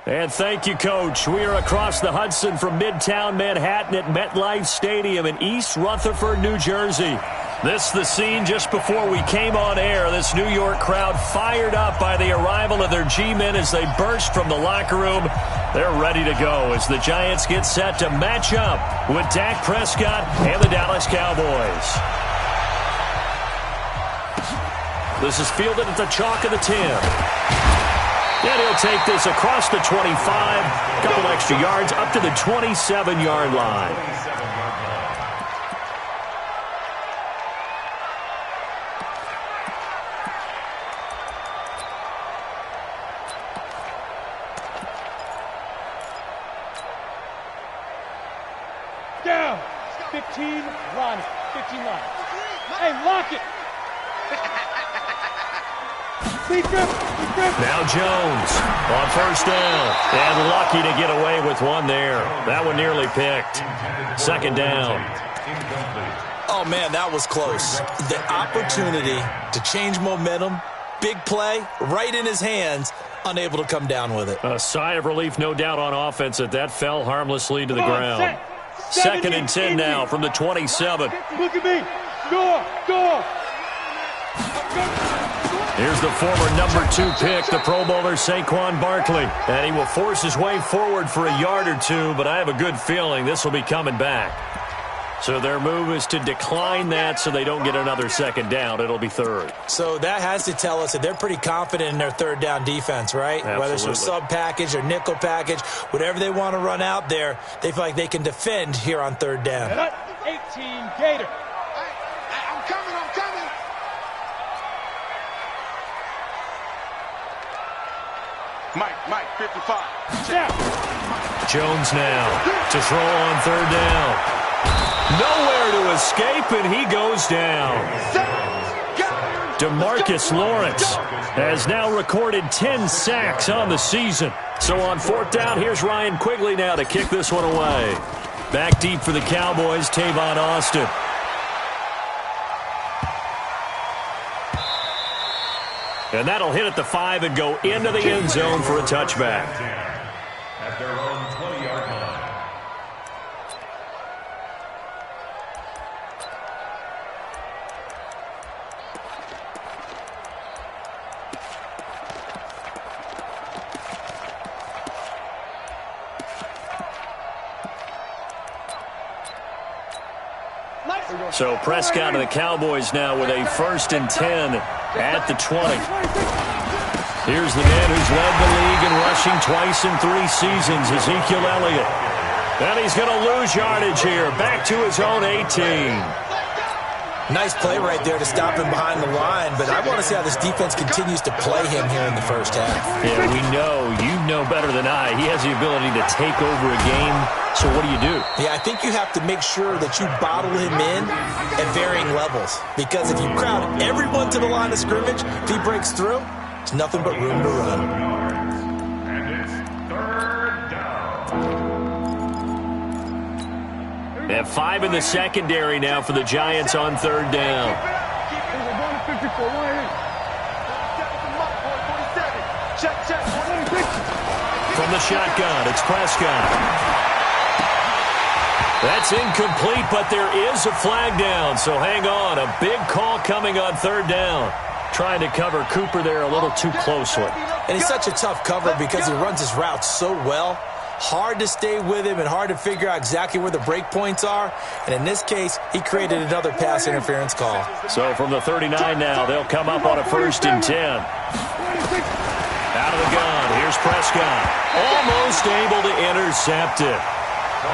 And thank you, Coach. We are across the Hudson from Midtown Manhattan at MetLife Stadium in East Rutherford, New Jersey. This is the scene just before we came on air. This New York crowd fired up by the arrival of their G-men as they burst from the locker room. They're ready to go as the Giants get set to match up with Dak Prescott and the Dallas Cowboys. This is fielded at the chalk of the 10. And he'll take this across the 25, a couple extra yards up to the 27-yard line. Down. 15, run. 15 line. Hey, lock it. Now Jones on first down. And lucky to get away with one there. That one nearly picked. Second down. Oh, man, that was close. The opportunity to change momentum, big play, right in his hands, unable to come down with it. A sigh of relief, no doubt, on offense that fell harmlessly to the ground. Second and 10 now from the 27. Look at me. Go. Here's the former number 2 pick, the Pro Bowler Saquon Barkley. And he will force his way forward for a yard or two, but I have a good feeling this will be coming back. So their move is to decline that so they don't get another second down. It'll be third. So that has to tell us that they're pretty confident in their third down defense, right? Absolutely. Whether it's a sub package or nickel package, whatever they want to run out there, they feel like they can defend here on third down. 18 Gator. I'm coming. Mike, 55. Jones now to throw on third down. Nowhere to escape, and he goes down. DeMarcus Lawrence has now recorded 10 sacks on the season. So on fourth down, here's Ryan Quigley now to kick this one away. Back deep for the Cowboys, Tavon Austin. And that'll hit at the 5 and go into the end zone for a touchback. At their own 20-yard line. So Prescott and the Cowboys now with a 1st and 10 at the 20. Here's the man who's led the league in rushing twice in 3 seasons, Ezekiel Elliott. And he's going to lose yardage here, back to his own 18. Nice play right there to stop him behind the line, but I want to see how this defense continues to play him here in the first half. Yeah, we know, you know better than I, he has the ability to take over a game. So what do? Yeah, I think you have to make sure that you bottle him in at varying levels. Because if you crowd everyone to the line of scrimmage, if he breaks through, there's nothing but room to run. And it's third down. They have 5 in the secondary now for the Giants on third down. From the shotgun, it's Prescott. That's incomplete, but there is a flag down, so hang on. A big call coming on third down. Trying to cover Cooper there a little too closely. And he's such a tough cover because he runs his route so well. Hard to stay with him and hard to figure out exactly where the break points are. And in this case, he created another pass interference call. So from the 39 now, they'll come up on a 1st and 10. Out of the gun, here's Prescott. Almost able to intercept it.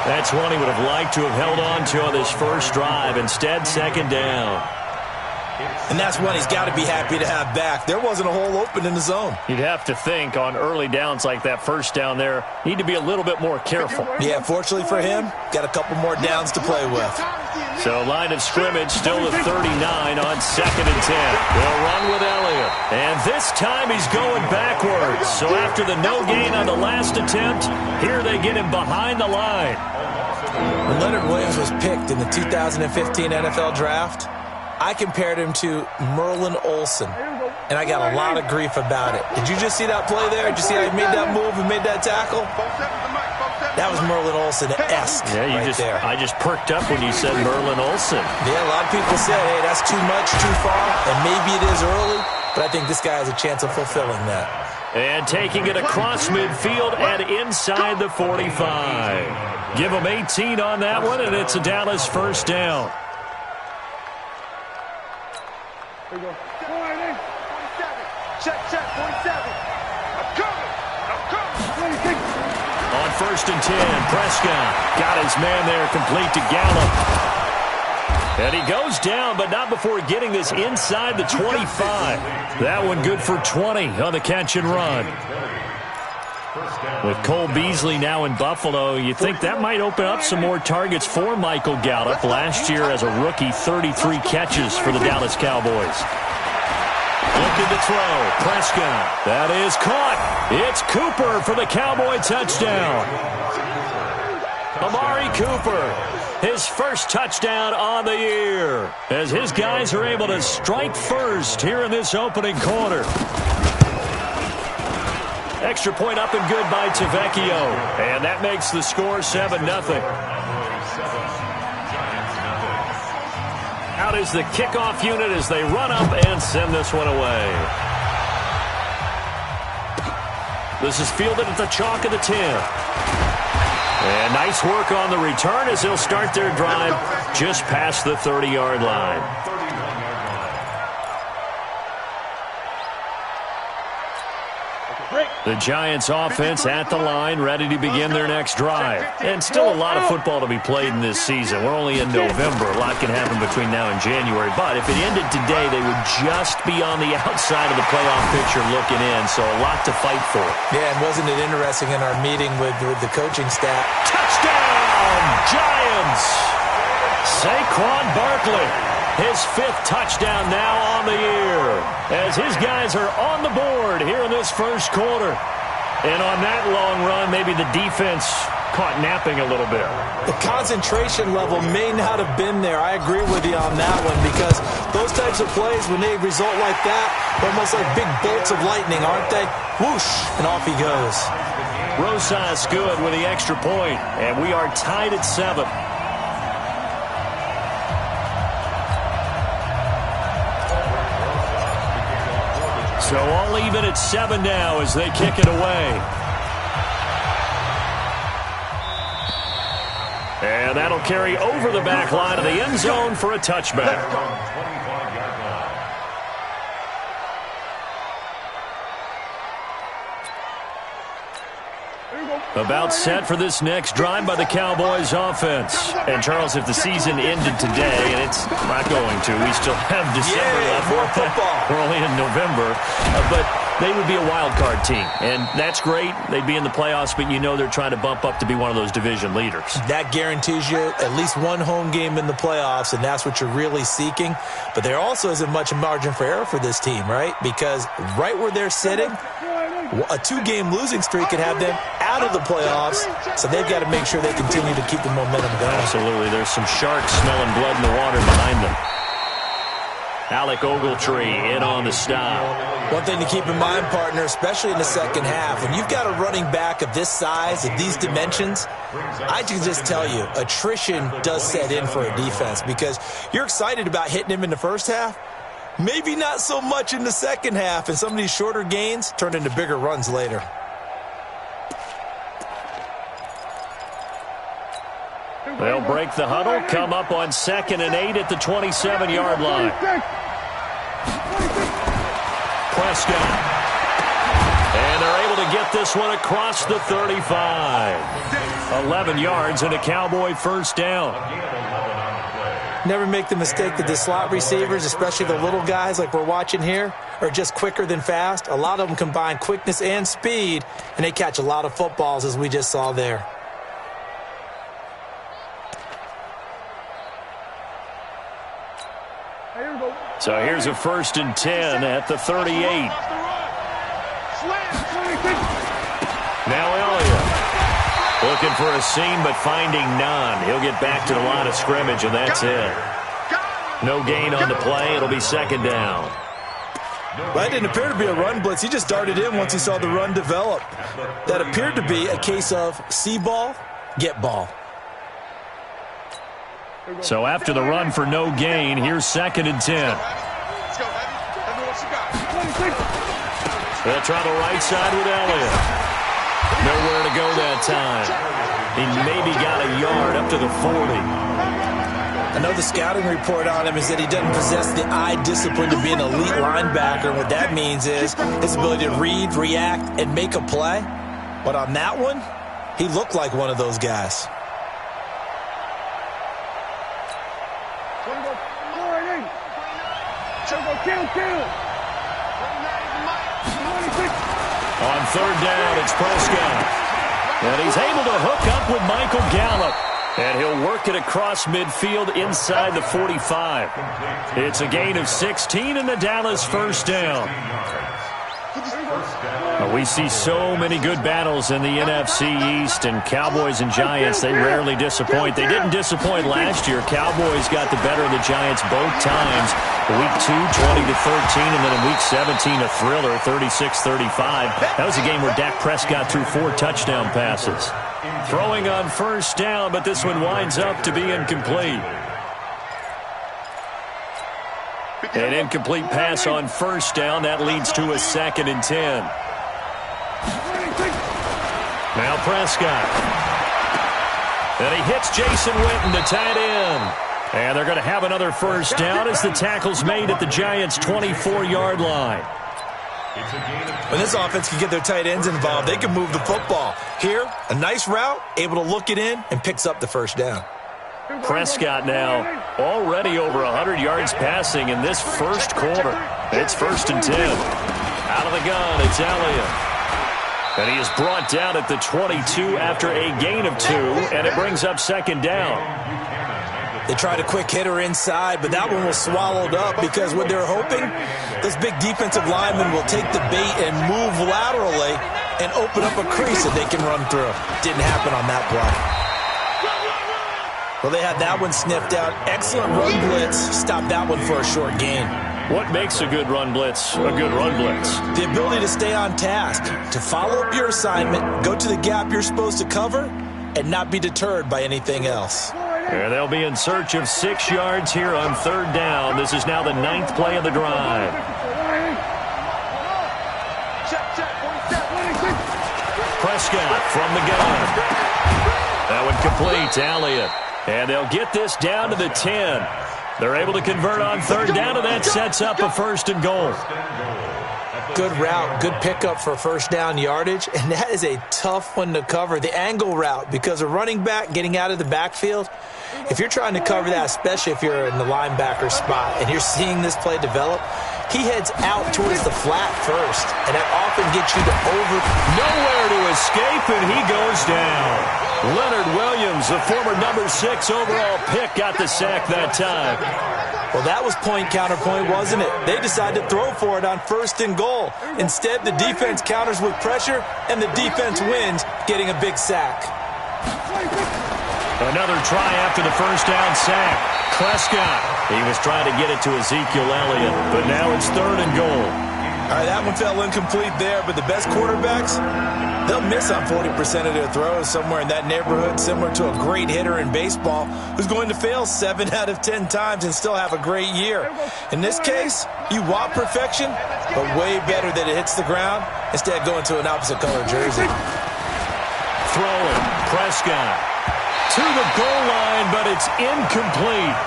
That's one he would have liked to have held on to on this first drive. Instead, second down. And that's one he's got to be happy to have back. There wasn't a hole open in the zone. You'd have to think on early downs like that first down there, need to be a little bit more careful. Yeah, fortunately for him, got a couple more downs to play with. So line of scrimmage still the 39 on 2nd and 10. They'll run with Elliott. And this time he's going backwards. So after the no gain on the last attempt, here they get him behind the line. When Leonard Williams was picked in the 2015 NFL Draft, I compared him to Merlin Olsen. And I got a lot of grief about it. Did you just see that play there? Did you see how he made that move and made that tackle? That was Merlin Olsen-esque there. I just perked up when you said Merlin Olsen. Yeah, a lot of people said, hey, that's too much, too far, and maybe it is early, but I think this guy has a chance of fulfilling that. And taking it across midfield and inside the 45. Give him 18 on that one, and it's a Dallas first down. There you go. Check, 47. I'm coming. On first and 10, Prescott got his man there, complete to Gallup. And he goes down, but not before getting this inside the 25. That one good for 20 on the catch and run. With Cole Beasley now in Buffalo, you think that might open up some more targets for Michael Gallup. Last year as a rookie, 33 catches for the Dallas Cowboys. Looking to throw. Prescott. That is caught. It's Cooper for the Cowboy touchdown. Amari Cooper, his first touchdown on the year, as his guys are able to strike first here in this opening quarter. Extra point up and good by Tavecchio. And that makes the score 7-0. Out is the kickoff unit as they run up and send this one away. This is fielded at the chalk of the 10. And nice work on the return as they'll start their drive just past the 30-yard line. The Giants offense at the line, ready to begin their next drive. And still a lot of football to be played in this season. We're only in November. A lot can happen between now and January. But if it ended today, they would just be on the outside of the playoff picture looking in. So a lot to fight for. Yeah, and wasn't it interesting in our meeting with the coaching staff? Touchdown, Giants! Saquon Barkley. His 5th touchdown now on the year, as his guys are on the board here in this first quarter. And on that long run, maybe the defense caught napping a little bit. The concentration level may not have been there. I agree with you on that one, because those types of plays, when they result like that, they're almost like big bolts of lightning, aren't they? Whoosh, and off he goes. Rosas good with the extra point, and we are tied at 7. So all even at 7 now as they kick it away. And that'll carry over the back line of the end zone for a touchback. About set for this next drive by the Cowboys offense. And Charles, if the season ended today, and it's not going to, we still have December left. More football. We're only in November, but they would be a wild card team, and that's great. They'd be in the playoffs, but you know they're trying to bump up to be one of those division leaders. That guarantees you at least one home game in the playoffs, and that's what you're really seeking. But there also isn't much margin for error for this team, right? Because right where they're sitting, a 2-game losing streak could have them out of the playoffs, so they've got to make sure they continue to keep the momentum going. Absolutely. There's some sharks smelling blood in the water behind them. Alec Ogletree in on the stop. One thing to keep in mind, partner, especially in the second half, when you've got a running back of this size, of these dimensions, I can just tell you, attrition does set in for a defense, because you're excited about hitting him in the first half, maybe not so much in the second half, and some of these shorter gains turn into bigger runs later. They'll break the huddle, come up on 2nd and 8 at the 27-yard line. Prescott. And they're able to get this one across the 35. 11 yards and a Cowboy first down. Never make the mistake that the slot receivers, especially the little guys like we're watching here, are just quicker than fast. A lot of them combine quickness and speed, and they catch a lot of footballs, as we just saw there. So here's a 1st and 10 at the 38. Now Elliott looking for a seam but finding none. He'll get back to the line of scrimmage, and that's it. No gain on the play. It'll be 2nd down. That didn't appear to be a run blitz. He just darted in once he saw the run develop. That appeared to be a case of see ball, get ball. So after the run for no gain, here's 2nd and 10. Let's go, Heavy what you got. They'll try the right side with Elliott. Nowhere to go that time. He maybe got a yard up to the 40. I know the scouting report on him is that he doesn't possess the eye discipline to be an elite linebacker. What that means is his ability to read, react, and make a play. But on that one, he looked like one of those guys. On 3rd down, it's Prescott. And he's able to hook up with Michael Gallup. And he'll work it across midfield inside the 45. It's a gain of 16 and the Dallas 1st down. We see so many good battles in the NFC East, and Cowboys and Giants, they rarely disappoint. They didn't disappoint last year. Cowboys got the better of the Giants both times. Week 2, 20-13, and then in Week 17, a thriller, 36-35. That was a game where Dak Prescott threw 4 touchdown passes. Throwing on 1st down, but this one winds up to be incomplete. An incomplete pass on 1st down. That leads to a 2nd and 10. Now Prescott. And he hits Jason Witten, the tight end. And they're going to have another 1st down as the tackle's made at the Giants' 24-yard line. When this offense can get their tight ends involved, they can move the football. Here, a nice route, able to look it in, and picks up the 1st down. Prescott now already over 100 yards passing in this 1st quarter. It's 1st and 10. Out of the gun, it's Elliott. And he is brought down at the 22 after a gain of 2, and it brings up 2nd down. They tried a quick hitter inside, but that one was swallowed up because what they're hoping, those big defensive linemen will take the bait and move laterally and open up a crease that they can run through. Didn't happen on that play. Well, they had that one sniffed out. Excellent run blitz. Stopped that one for a short gain. What makes a good run blitz a good run blitz? The ability to stay on task, to follow up your assignment, go to the gap you're supposed to cover, and not be deterred by anything else. And they'll be in search of 6 yards here on 3rd down. This is now the 9th play of the drive. Prescott from the gun. That one complete to Elliott. And they'll get this down to the 10. They're able to convert on 3rd down, and that sets up a 1st and goal. Good route, good pickup for 1st down yardage, and that is a tough one to cover. The angle route, because a running back getting out of the backfield, if you're trying to cover that, especially if you're in the linebacker spot and you're seeing this play develop, he heads out towards the flat first, and that often gets you to nowhere to escape, and he goes down. Leonard Williams, the former number 6 overall pick, got the sack that time. Well, that was point counterpoint, wasn't it? They decided to throw for it on 1st and goal. Instead, the defense counters with pressure, and the defense wins, getting a big sack. Another try after the 1st down sack. Prescott. He was trying to get it to Ezekiel Elliott, but now it's 3rd and goal. All right, that one fell incomplete there, but the best quarterbacks, they'll miss on 40% of their throws, somewhere in that neighborhood, similar to a great hitter in baseball who's going to fail 7 out of 10 times and still have a great year. In this case, you want perfection, but way better that it hits the ground instead of going to an opposite color jersey. Throwing, Prescott to the goal line, but it's incomplete.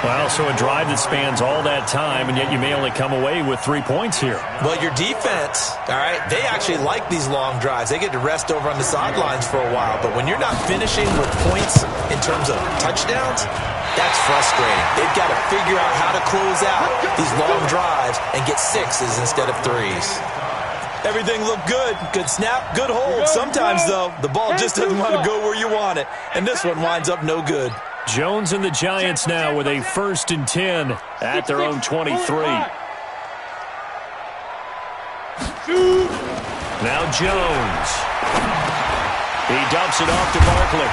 Well, so a drive that spans all that time, and yet you may only come away with 3 points here. Well, your defense, all right, they actually like these long drives. They get to rest over on the sidelines for a while. But when you're not finishing with points in terms of touchdowns, that's frustrating. They've got to figure out how to close out these long drives and get 6s instead of 3s. Everything looked good. Good snap, good hold. Sometimes, though, the ball just doesn't want to go where you want it. And this one winds up no good. Jones and the Giants now with a 1st and 10 at their own 23. Now Jones. He dumps it off to Barkley.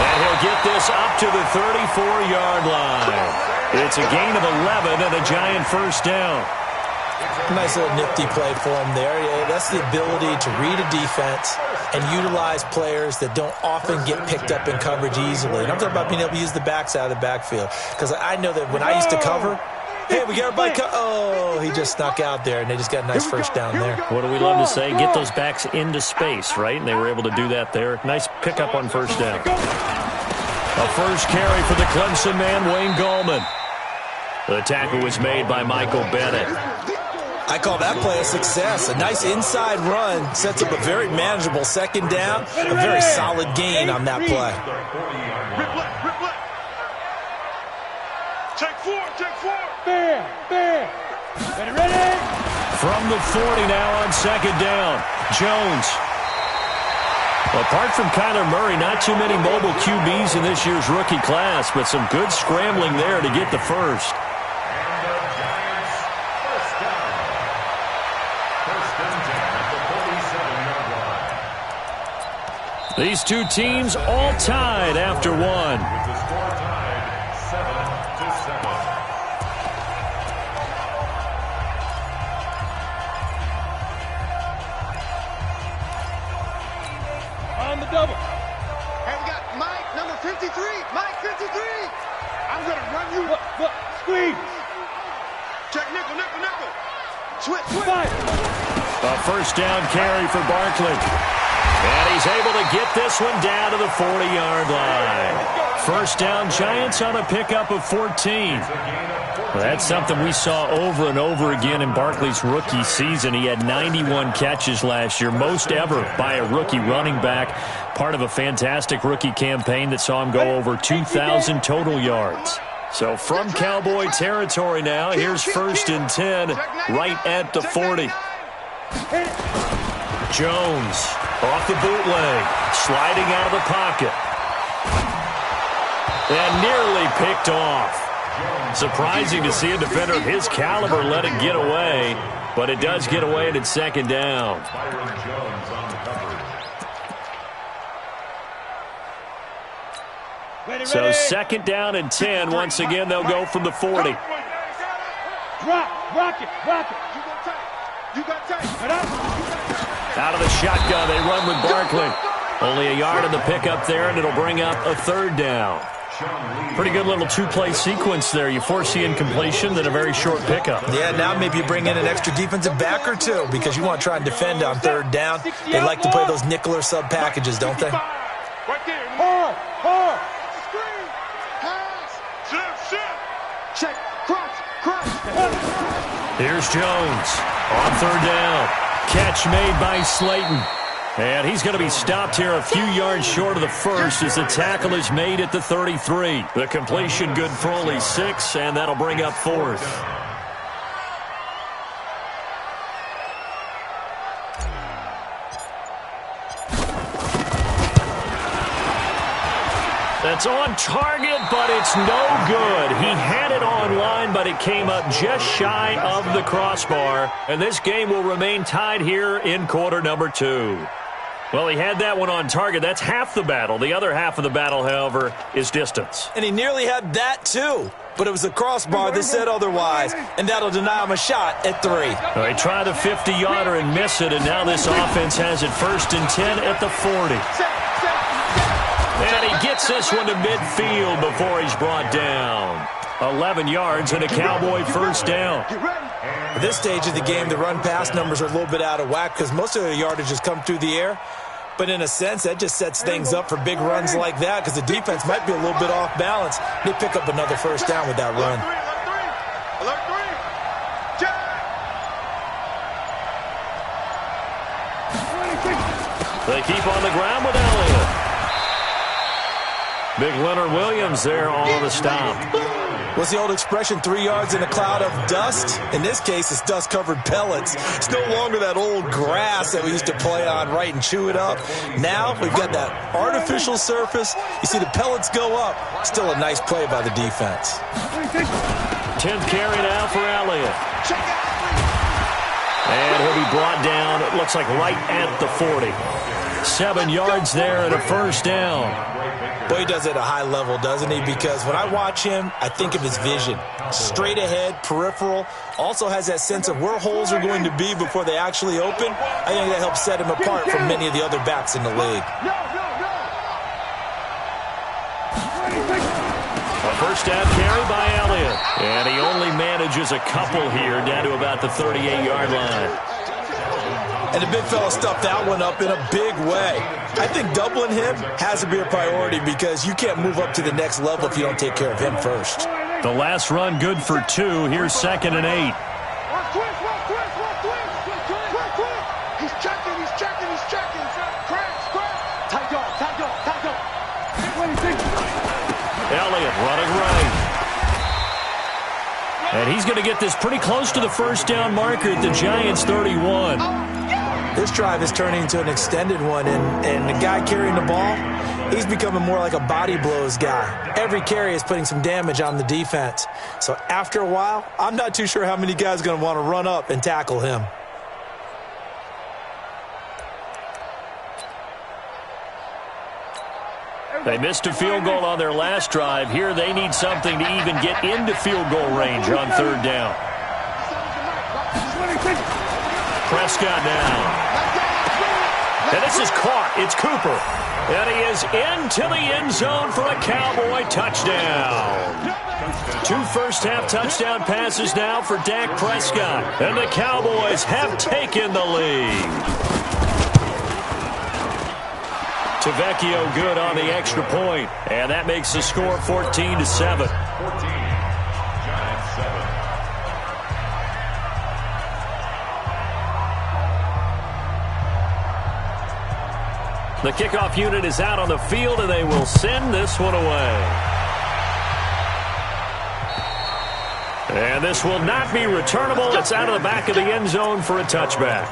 And he'll get this up to the 34-yard line. It's a gain of 11 and a Giant 1st down. Nice little nifty play for him there. Yeah, that's the ability to read a defense and utilize players that don't often get picked up in coverage easily. And I'm talking about being able to use the backside of the backfield. Because I know that when I used to cover, hey, we got everybody oh, he just snuck out there, and they just got a nice first down there. What do we love to say? Get those backs into space, right? And they were able to do that there. Nice pickup on first down. A first carry for the Clemson man, Wayne Gallman. The tackle was made by Michael Bennett. I call that play a success. A nice inside run sets up a very manageable second down. A very solid gain on that play. Rip left. Take four. Bear. Ready. From the 40 now on second down. Jones. Apart from Kyler Murray, not too many mobile QBs in this year's rookie class, but some good scrambling there to get the first. These two teams all tied after one. With the score tied 7-7. On the double. Hey, we got Mike, number 53. Mike, 53. I'm going to run you. Look. Squeeze. Check nickel. Switch. A first down carry for Barkley. And he's able to get this one down to the 40-yard line. First down, Giants on a pickup of 14. Well, that's something we saw over and over again in Barkley's rookie season. He had 91 catches last year, most ever by a rookie running back, part of a fantastic rookie campaign that saw him go over 2,000 total yards. So from Cowboy territory now, here's first and 10 right at the 40. Jones off the bootleg, sliding out of the pocket. And nearly picked off. Surprising to see a defender of his caliber let it get away, but it does get away and it's second down. Byron Jones on the coverage. So second down and 10. Once again, they'll go from the 40. Rock it. You got tight. Out of the shotgun, they run with Barkley. Only a yard in the pickup there, and it'll bring up a third down. Pretty good little two-play sequence there. You force the incompletion, then a very short pickup. Yeah, now maybe you bring in an extra defensive back or two because you want to try and defend on third down. They like to play those nickel or sub packages, don't they? Right there. Hard. Screen. Pass. Shift. Check. Crunch. Here's Jones on third down. Catch made by Slayton. And he's going to be stopped here a few yards short of the first as the tackle is made at the 33. The completion good for only 6, and that'll bring up fourth. That's on target, but it's no good. He had it on line, but it came up just shy of the crossbar. And this game will remain tied here in quarter number 2. Well, he had that one on target. That's half the battle. The other half of the battle, however, is distance. And he nearly had that, too. But it was the crossbar that said otherwise, and that'll deny him a shot at 3. Well, he tried a 50-yarder and miss it, and now this offense has it first and 10 at the 40. And he gets this one to midfield before he's brought down. 11 yards and a Cowboy first down. At this stage of the game, the run-pass numbers are a little bit out of whack because most of the yardage has come through the air. But in a sense, that just sets things up for big runs like that because the defense might be a little bit off balance. They pick up another first down with that run. Alert 3. They keep on the ground with Elliott. Big Leonard Williams there on the stop. What's the old expression, 3 yards in a cloud of dust? In this case, it's dust-covered pellets. It's no longer that old grass that we used to play on, right, and chew it up. Now we've got that artificial surface. You see the pellets go up. Still a nice play by the defense. 10th carry now for Elliott. And he'll be brought down, it looks like right at the 40. 7 yards there and a first down. Boy, he does it at a high level, doesn't he? Because when I watch him, I think of his vision. Straight ahead, peripheral. Also has that sense of where holes are going to be before they actually open. I think that helps set him apart from many of the other backs in the league. A first down carry by Elliott. And he only manages a couple here down to about the 38-yard line. And the big fella stuffed that one up in a big way. I think doubling him has to be a priority because you can't move up to the next level if you don't take care of him first. The last run good for 2. Here's 2nd and 8. He's checking. Elliott running right. And he's going to get this pretty close to the first down marker at the Giants' 31. This drive is turning into an extended one, and the guy carrying the ball, he's becoming more like a body blows guy. Every carry is putting some damage on the defense. So after a while, I'm not too sure how many guys are going to want to run up and tackle him. They missed a field goal on their last drive. Here they need something to even get into field goal range on 3rd down. Prescott now. And this is caught. It's Cooper. And he is into the end zone for a Cowboy touchdown. 2 first-half touchdown passes now for Dak Prescott. And the Cowboys have taken the lead. Tavecchio good on the extra point. And that makes the score 14-7. The kickoff unit is out on the field, and they will send this one away. And this will not be returnable. It's out of the back of the end zone for a touchback.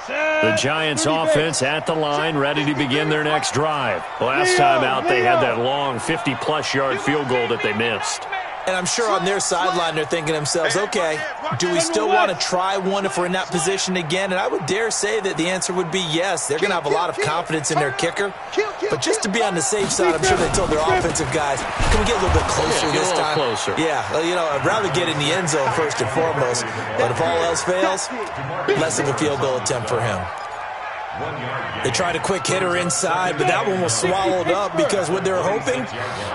The Giants offense at the line, ready to begin their next drive. Last time out, they had that long 50-plus yard field goal that they missed. And I'm sure on their sideline they're thinking to themselves, okay, do we still want to try one if we're in that position again? And I would dare say that the answer would be yes. They're going to have a lot of confidence in their kicker. But just to be on the safe side, I'm sure they told their offensive guys, can we get a little bit closer this time? Closer. Yeah, you know, I'd rather get in the end zone first and foremost. But if all else fails, less of a field goal attempt for him. They tried a quick hitter inside, but that one was swallowed up because what they're hoping,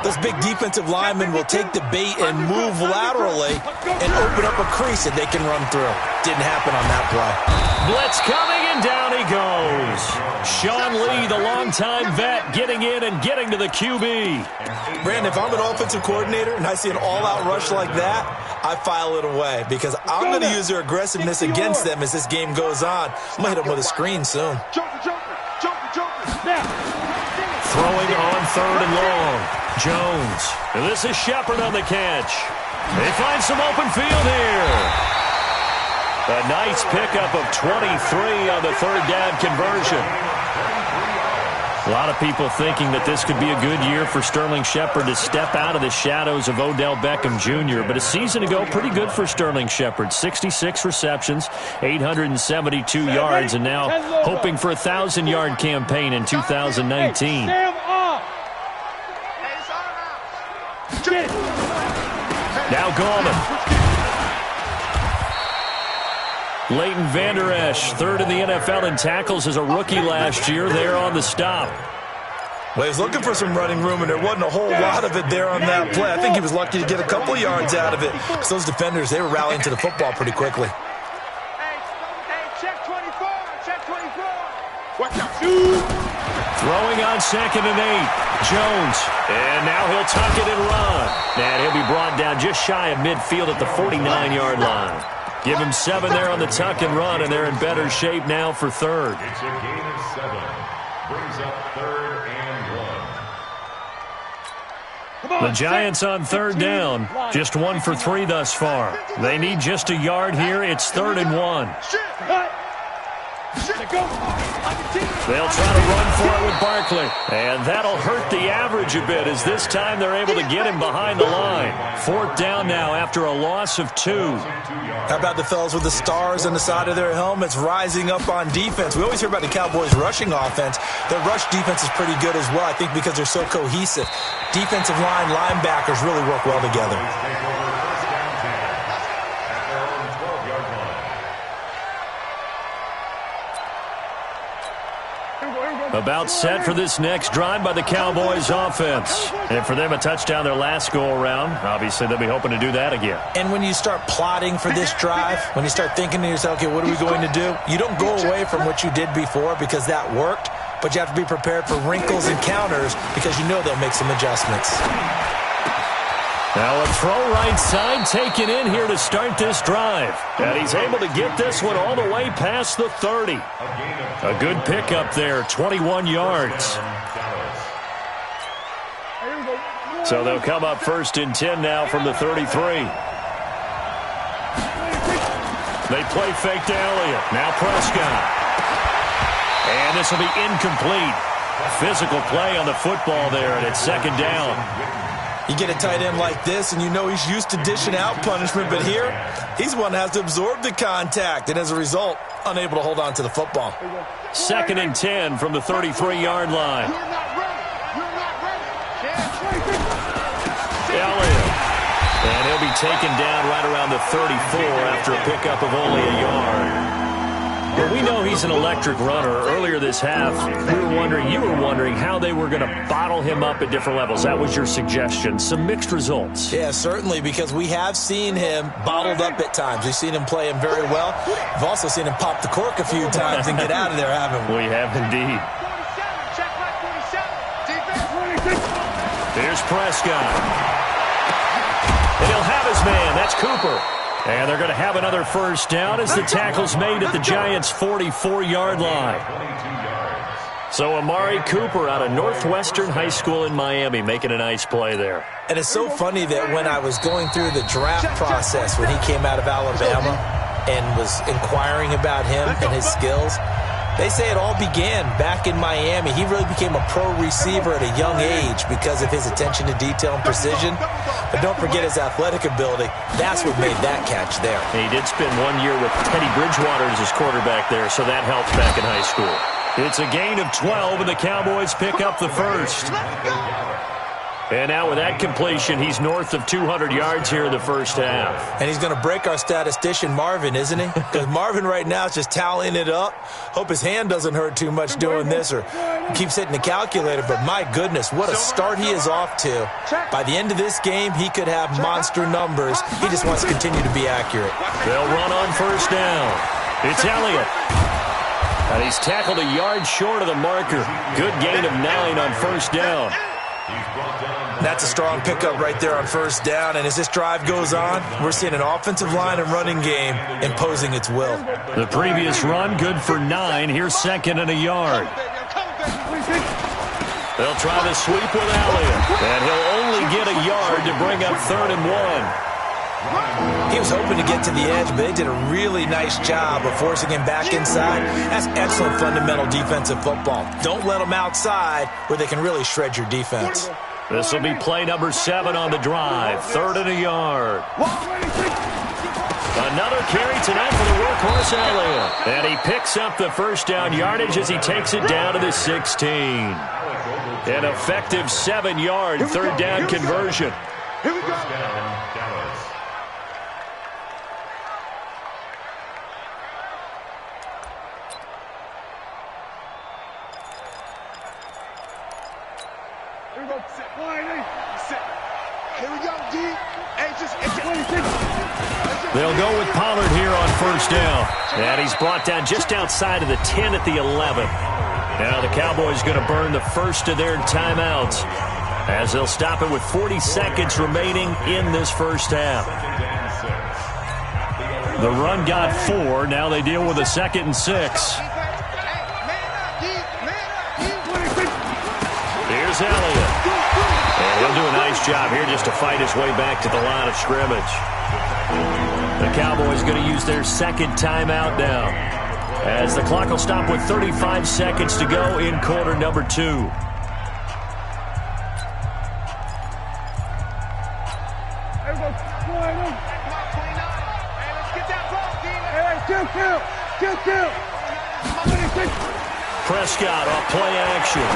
those big defensive linemen will take the bait and move laterally and open up a crease that they can run through. Didn't happen on that play. Blitz coming, and down he goes. Sean Lee, the longtime vet, getting in and getting to the QB. Brandon, if I'm an offensive coordinator and I see an all-out rush like that, I file it away because I'm going to use their aggressiveness against them as this game goes on. I'm going to hit them with a screen soon. Throwing on 3rd and long. Jones. And this is Shepard on the catch. They find some open field here. A nice pickup of 23 on the 3rd down conversion. A lot of people thinking that this could be a good year for Sterling Shepard to step out of the shadows of Odell Beckham Jr. But a season ago, pretty good for Sterling Shepard. 66 receptions, 872 yards, and now hoping for a 1,000-yard campaign in 2019. Now Gallman. Leighton Vander Esch, 3rd in the NFL in tackles as a rookie last year. There on the stop. Well, he was looking for some running room, and there wasn't a whole lot of it there on that play. I think he was lucky to get a couple of yards out of it because those defenders, they were rallying to the football pretty quickly. Check 24. Check 24. Watch out. Throwing on 2nd and 8. Jones. And now he'll tuck it and run. And he'll be brought down just shy of midfield at the 49-yard line. Give him 7 there on the tuck and run, and they're in better shape now for 3rd. It's a gain of 7. Brings up 3rd and 1. The Giants on 3rd down. Just 1 for 3 thus far. They need just a yard here. It's 3rd and 1. They'll try to run for it with Barkley. And that'll hurt the average a bit as this time they're able to get him behind the line. 4th down now after a loss of 2. How about the fellas with the stars on the side of their helmets rising up on defense? We always hear about the Cowboys' rushing offense. Their rush defense is pretty good as well, I think, because they're so cohesive. Defensive line, linebackers really work well together. About set for this next drive by the Cowboys offense. And for them, a touchdown their last go-around. Obviously, they'll be hoping to do that again. And when you start plotting for this drive, when you start thinking to yourself, okay, what are we going to do? You don't go away from what you did before because that worked, but you have to be prepared for wrinkles and counters because you know they'll make some adjustments. Now a throw right side taken in here to start this drive. And he's able to get this one all the way past the 30. A good pickup there, 21 yards. So they'll come up 1st and 10 now from the 33. They play fake to Elliott. Now Prescott. And this will be incomplete. Physical play on the football there, and it's 2nd down. You get a tight end like this, and you know he's used to dishing out punishment, but here, he's one that has to absorb the contact, and as a result, unable to hold on to the football. 2nd and 10 from the 33-yard line. Elliott. And he'll be taken down right around the 34 after a pickup of only a yard. Well, we know he's an electric runner. Earlier this half, you were wondering how they were going to bottle him up at different levels. That was your suggestion. Some mixed results. Yeah, certainly, because we have seen him bottled up at times. We've seen him play him very well. We've also seen him pop the cork a few times and get out of there, haven't we? We have indeed. Here's Prescott. And he'll have his man. That's Cooper. And they're going to have another 1st down as the tackle's made at the Giants' 44-yard line. So Amari Cooper out of Northwestern High School in Miami making a nice play there. And it's so funny that when I was going through the draft process when he came out of Alabama and was inquiring about him and his skills, they say it all began back in Miami. He really became a pro receiver at a young age because of his attention to detail and precision. But don't forget his athletic ability. That's what made that catch there. He did spend 1 year with Teddy Bridgewater as his quarterback there, so that helps back in high school. It's a gain of 12, and the Cowboys pick up the 1st. And now with that completion, he's north of 200 yards here in the 1st half. And he's going to break our statistician Marvin, isn't he? Because Marvin right now is just tallying it up. Hope his hand doesn't hurt too much doing this or keeps hitting the calculator. But my goodness, what a start he is off to. By the end of this game, he could have monster numbers. He just wants to continue to be accurate. They'll run on 1st down. It's Elliott. And he's tackled a yard short of the marker. Good gain of 9 on 1st down. That's a strong pickup right there on 1st down, and as this drive goes on, we're seeing an offensive line and running game imposing its will. The previous run, good for 9. Here's 2nd and a yard. They'll try the sweep with Elliott, and he'll only get a yard to bring up 3rd and 1. He was hoping to get to the edge, but they did a really nice job of forcing him back inside. That's excellent fundamental defensive football. Don't let them outside where they can really shred your defense. This will be play number 7 on the drive. 3rd and a yard. Another carry tonight for the workhorse Elliott. And he picks up the 1st down yardage as he takes it down to the 16. An effective 7-yard 3rd down conversion. Here we go. They'll go with Pollard here on 1st down. And he's brought down just outside of the 10 at the 11. Now the Cowboys going to burn the first of their timeouts as they'll stop it with 40 seconds remaining in this 1st half. The run got 4. Now they deal with a 2nd and 6. Here's Elliott. And he'll do a nice job here just to fight his way back to the line of scrimmage. The Cowboys going to use their 2nd timeout now. as the clock will stop with 35 seconds to go in quarter number 2. Hey, let's get that ball, Hey, kill. Prescott off play action.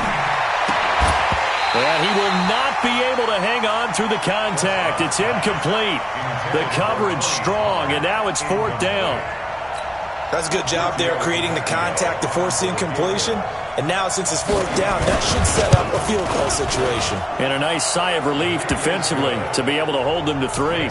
And he will not be able to hang on through the contact. It's incomplete. The coverage strong, and now it's 4th down. That's a good job there creating the contact to force the incompletion. And now since it's 4th down, that should set up a field goal situation. And a nice sigh of relief defensively to be able to hold them to 3.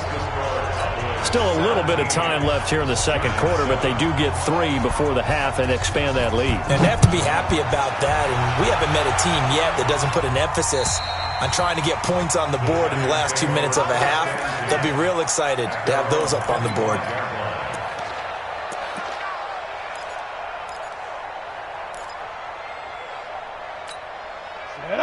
Still a little bit of time left here in the second quarter, but they do get 3 before the half and expand that lead. And they have to be happy about that. And we haven't met a team yet that doesn't put an emphasis on trying to get points on the board in the last 2 minutes of a half. They'll be real excited to have those up on the board.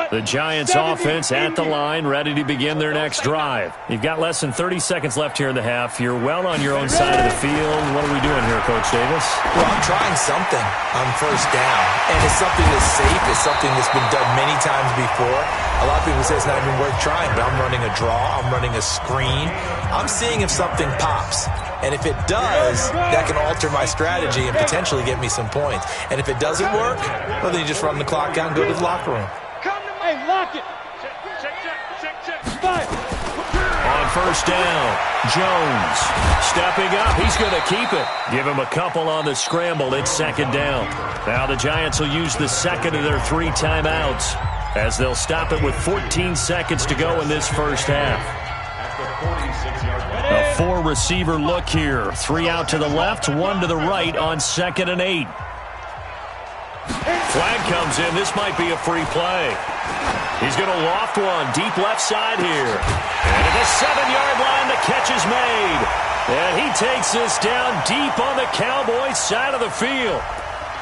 The Giants offense at the line, ready to begin their next drive. You've got less than 30 seconds left here in the half. You're well on your own side of the field. What are we doing here, Coach Davis? Well, I'm trying something on 1st down. And it's something that's safe. It's something that's been done many times before. A lot of people say it's not even worth trying, but I'm running a draw. I'm running a screen. I'm seeing if something pops. And if it does, that can alter my strategy and potentially get me some points. And if it doesn't work, well, then you just run the clock out and go to the locker room. Hey, lock it. Check. Fire. On 1st down, Jones stepping up. He's going to keep it. Give him a couple on the scramble. It's 2nd down. Now the Giants will use the second of their 3 timeouts as they'll stop it with 14 seconds to go in this first half. A 4-receiver look here. 3 out to the left, 1 to the right on 2nd and 8. Flag comes in. This might be a free play. He's going to loft one deep left side here. And at the 7-yard line, the catch is made. And he takes this down deep on the Cowboys' side of the field.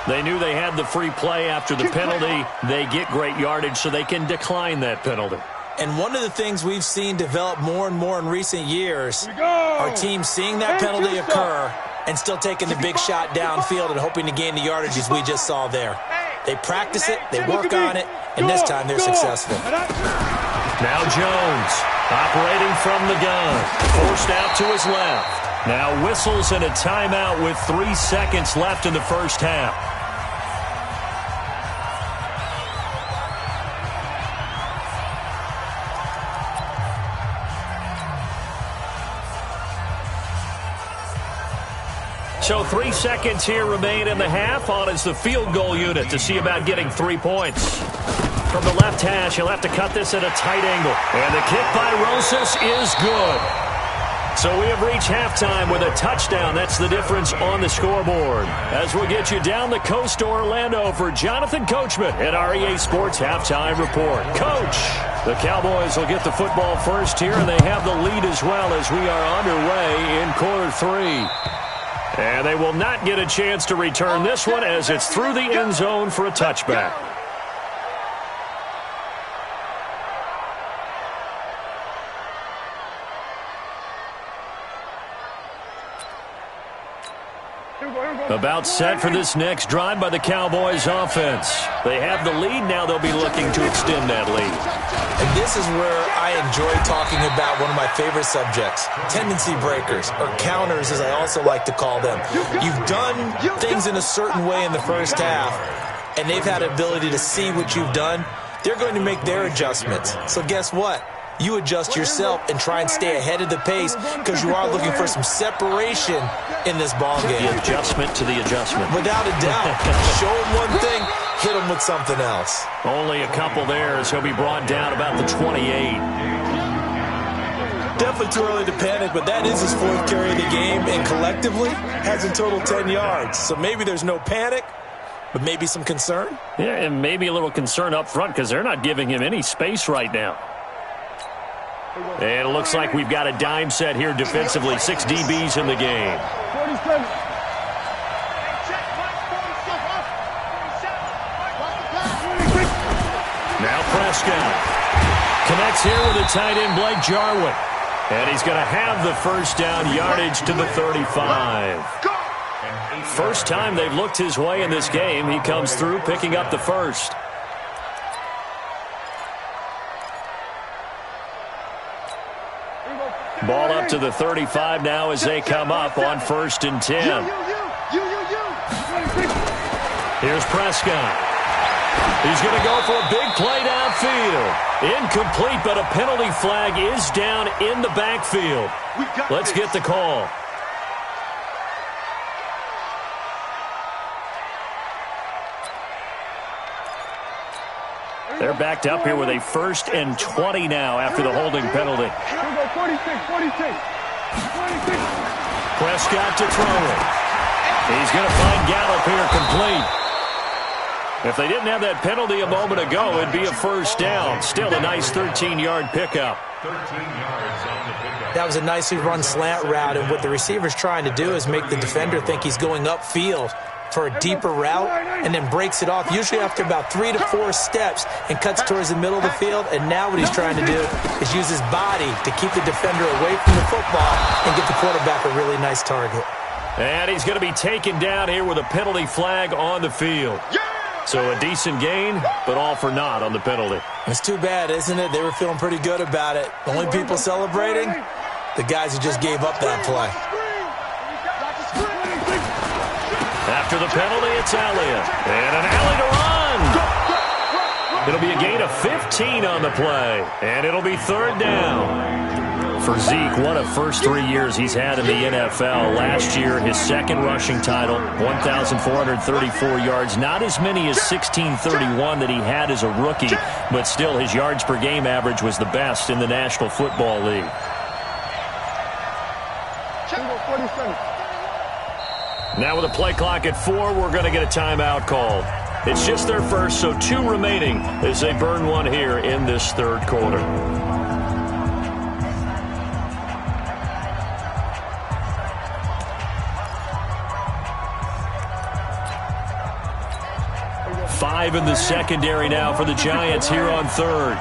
They knew they had the free play after the penalty. They get great yardage, so they can decline that penalty. And one of the things we've seen develop more and more in recent years are teams seeing that penalty occur and still taking the big shot downfield and hoping to gain the yardage as we just saw there. They practice it, they work on it, and this time they're successful. Now Jones operating from the gun. Forced out to his left. Now whistles and a timeout with 3 seconds left in the first half. So 3 seconds here remain in the half. On is the field goal unit to see about getting 3 points. From the left hash, he'll have to cut this at a tight angle. And the kick by Rosas is good. So we have reached halftime with a touchdown. That's the difference on the scoreboard. As we'll get you down the coast to Orlando for Jonathan Coachman at our EA Sports Halftime Report. Coach, the Cowboys will get the football first here, and they have the lead as well as we are underway in quarter 3. And they will not get a chance to return this one as it's through the end zone for a touchback. About set for this next drive by the Cowboys offense. They have the lead. Now they'll be looking to extend that lead. And this is where I enjoy talking about one of my favorite subjects, tendency breakers, or counters as I also like to call them. You've done things in a certain way in the first half, and they've had an ability to see what you've done. They're going to make their adjustments. So guess what? You adjust yourself and try and stay ahead of the pace because you are looking for some separation in this ball game. The adjustment to the adjustment. Without a doubt. Show him one thing, hit him with something else. Only a couple there as he'll be brought down about the 28. Definitely too early to panic, but that is his 4th carry of the game, and collectively has in total 10 yards. So maybe there's no panic, but maybe some concern. Yeah, and maybe a little concern up front because they're not giving him any space right now. And it looks like we've got a dime set here defensively. 6 DBs in the game. Now Prescott connects here with a tight end, Blake Jarwin. And he's going to have the first down, yardage to the 35. First time they've looked his way in this game. He comes through picking up the first. Ball up to the 35 now as they come up on 1st and 10. Here's Prescott. He's going to go for a big play downfield. Incomplete, but a penalty flag is down in the backfield. Let's get the call. They're backed up here with a 1st and 20 now after the holding penalty. 46. Prescott to throw it. He's going to find Gallup here complete. If they didn't have that penalty a moment ago, it'd be a 1st down. Still a nice 13-yard pickup. 13 yards on the pickup. That was a nicely run slant route, and what the receiver's trying to do is make the defender think he's going upfield for a deeper route and then breaks it off, usually after about 3 to 4 steps, and cuts towards the middle of the field. And now what he's trying to do is use his body to keep the defender away from the football and get the quarterback a really nice target. And he's going to be taken down here with a penalty flag on the field. So a decent gain, but all for naught on the penalty. It's too bad, isn't it? They were feeling pretty good about it. The only people celebrating, the guys who just gave up that play. After the penalty, it's Elliott. And an alley to run. It'll be a gain of 15 on the play. And it'll be 3rd down. For Zeke, what a first 3 years he's had in the NFL. Last year, his 2nd rushing title, 1,434 yards. Not as many as 1,631 that he had as a rookie, but still his yards per game average was the best in the National Football League. Now with a play clock at 4, we're going to get a timeout called. It's just their first, so 2 remaining as they burn one here in this 3rd quarter. Five in the secondary now for the Giants here on 3rd.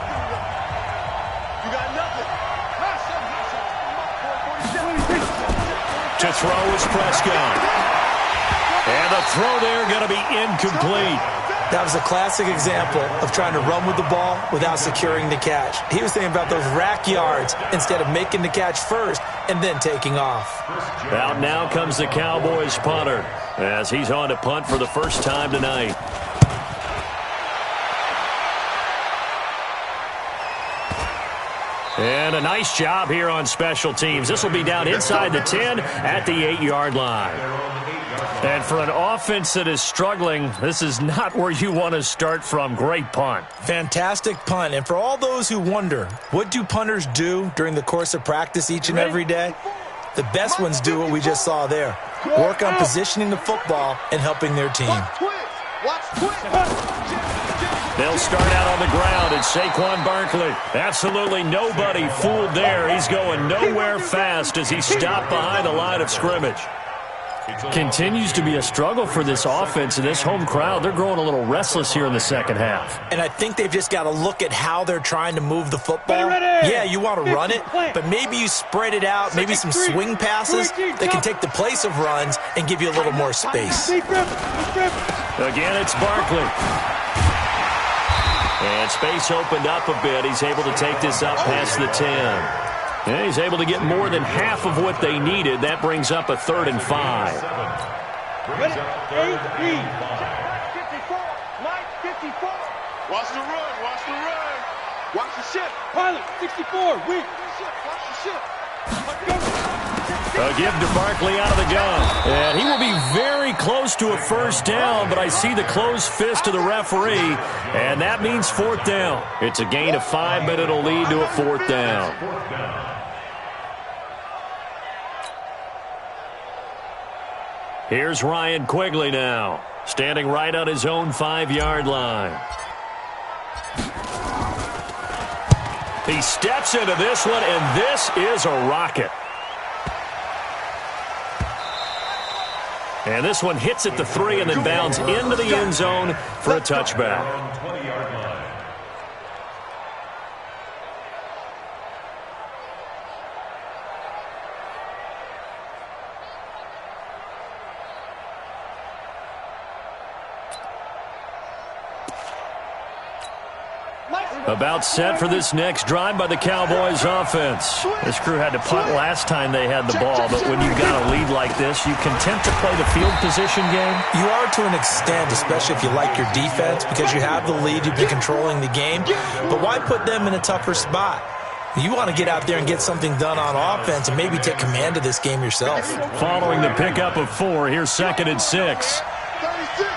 To throw is Prescott. And the throw there going to be incomplete. That was a classic example of trying to run with the ball without securing the catch. He was thinking about those rack yards instead of making the catch first and then taking off. Out now comes the Cowboys punter as he's on to punt for the first time tonight. And a nice job here on special teams. This will be down inside the 10 at the 8-yard line. And for an offense that is struggling, this is not where you want to start from. Great punt. Fantastic punt. And for all those who wonder, what do punters do during the course of practice each and every day? The best ones do what we just saw there. Work on positioning the football and helping their team. They'll start out on the ground, and Saquon Barkley. Absolutely nobody fooled there. He's going nowhere fast as he stopped behind the line of scrimmage. Continues to be a struggle for this offense and this home crowd. They're growing a little restless here in the 2nd half. And I think they've just got to look at how they're trying to move the football. Yeah, you want to run it, but maybe you spread it out, maybe some swing passes that can take the place of runs and give you a little more space. Again, it's Barkley. And space opened up a bit. He's able to take this up past the 10. And he's able to get more than half of what they needed. That brings up a 3rd and 5. Ready? 8-3. 54. Mike, 54. Watch the run. Watch the run. Watch the ship. Pilot, 64. Weak. Watch the ship. A give to Barkley out of the gun. And he will be very close to a 1st down, but I see the closed fist of the referee, and that means 4th down. It's a gain of 5, but it'll lead to a 4th down. Here's Ryan Quigley now, standing right on his own 5-yard line. He steps into this one, and this is a rocket. And this one hits at the 3 and then bounds into the end zone for a touchback. About set for this next drive by the Cowboys offense. This crew had to punt last time they had the ball, but when you've got a lead like this, you content to play the field position game? You are to an extent, especially if you like your defense, because you have the lead, you've been controlling the game. But why put them in a tougher spot? You want to get out there and get something done on offense and maybe take command of this game yourself. Following the pickup of 4, here's 2nd and 6. 36.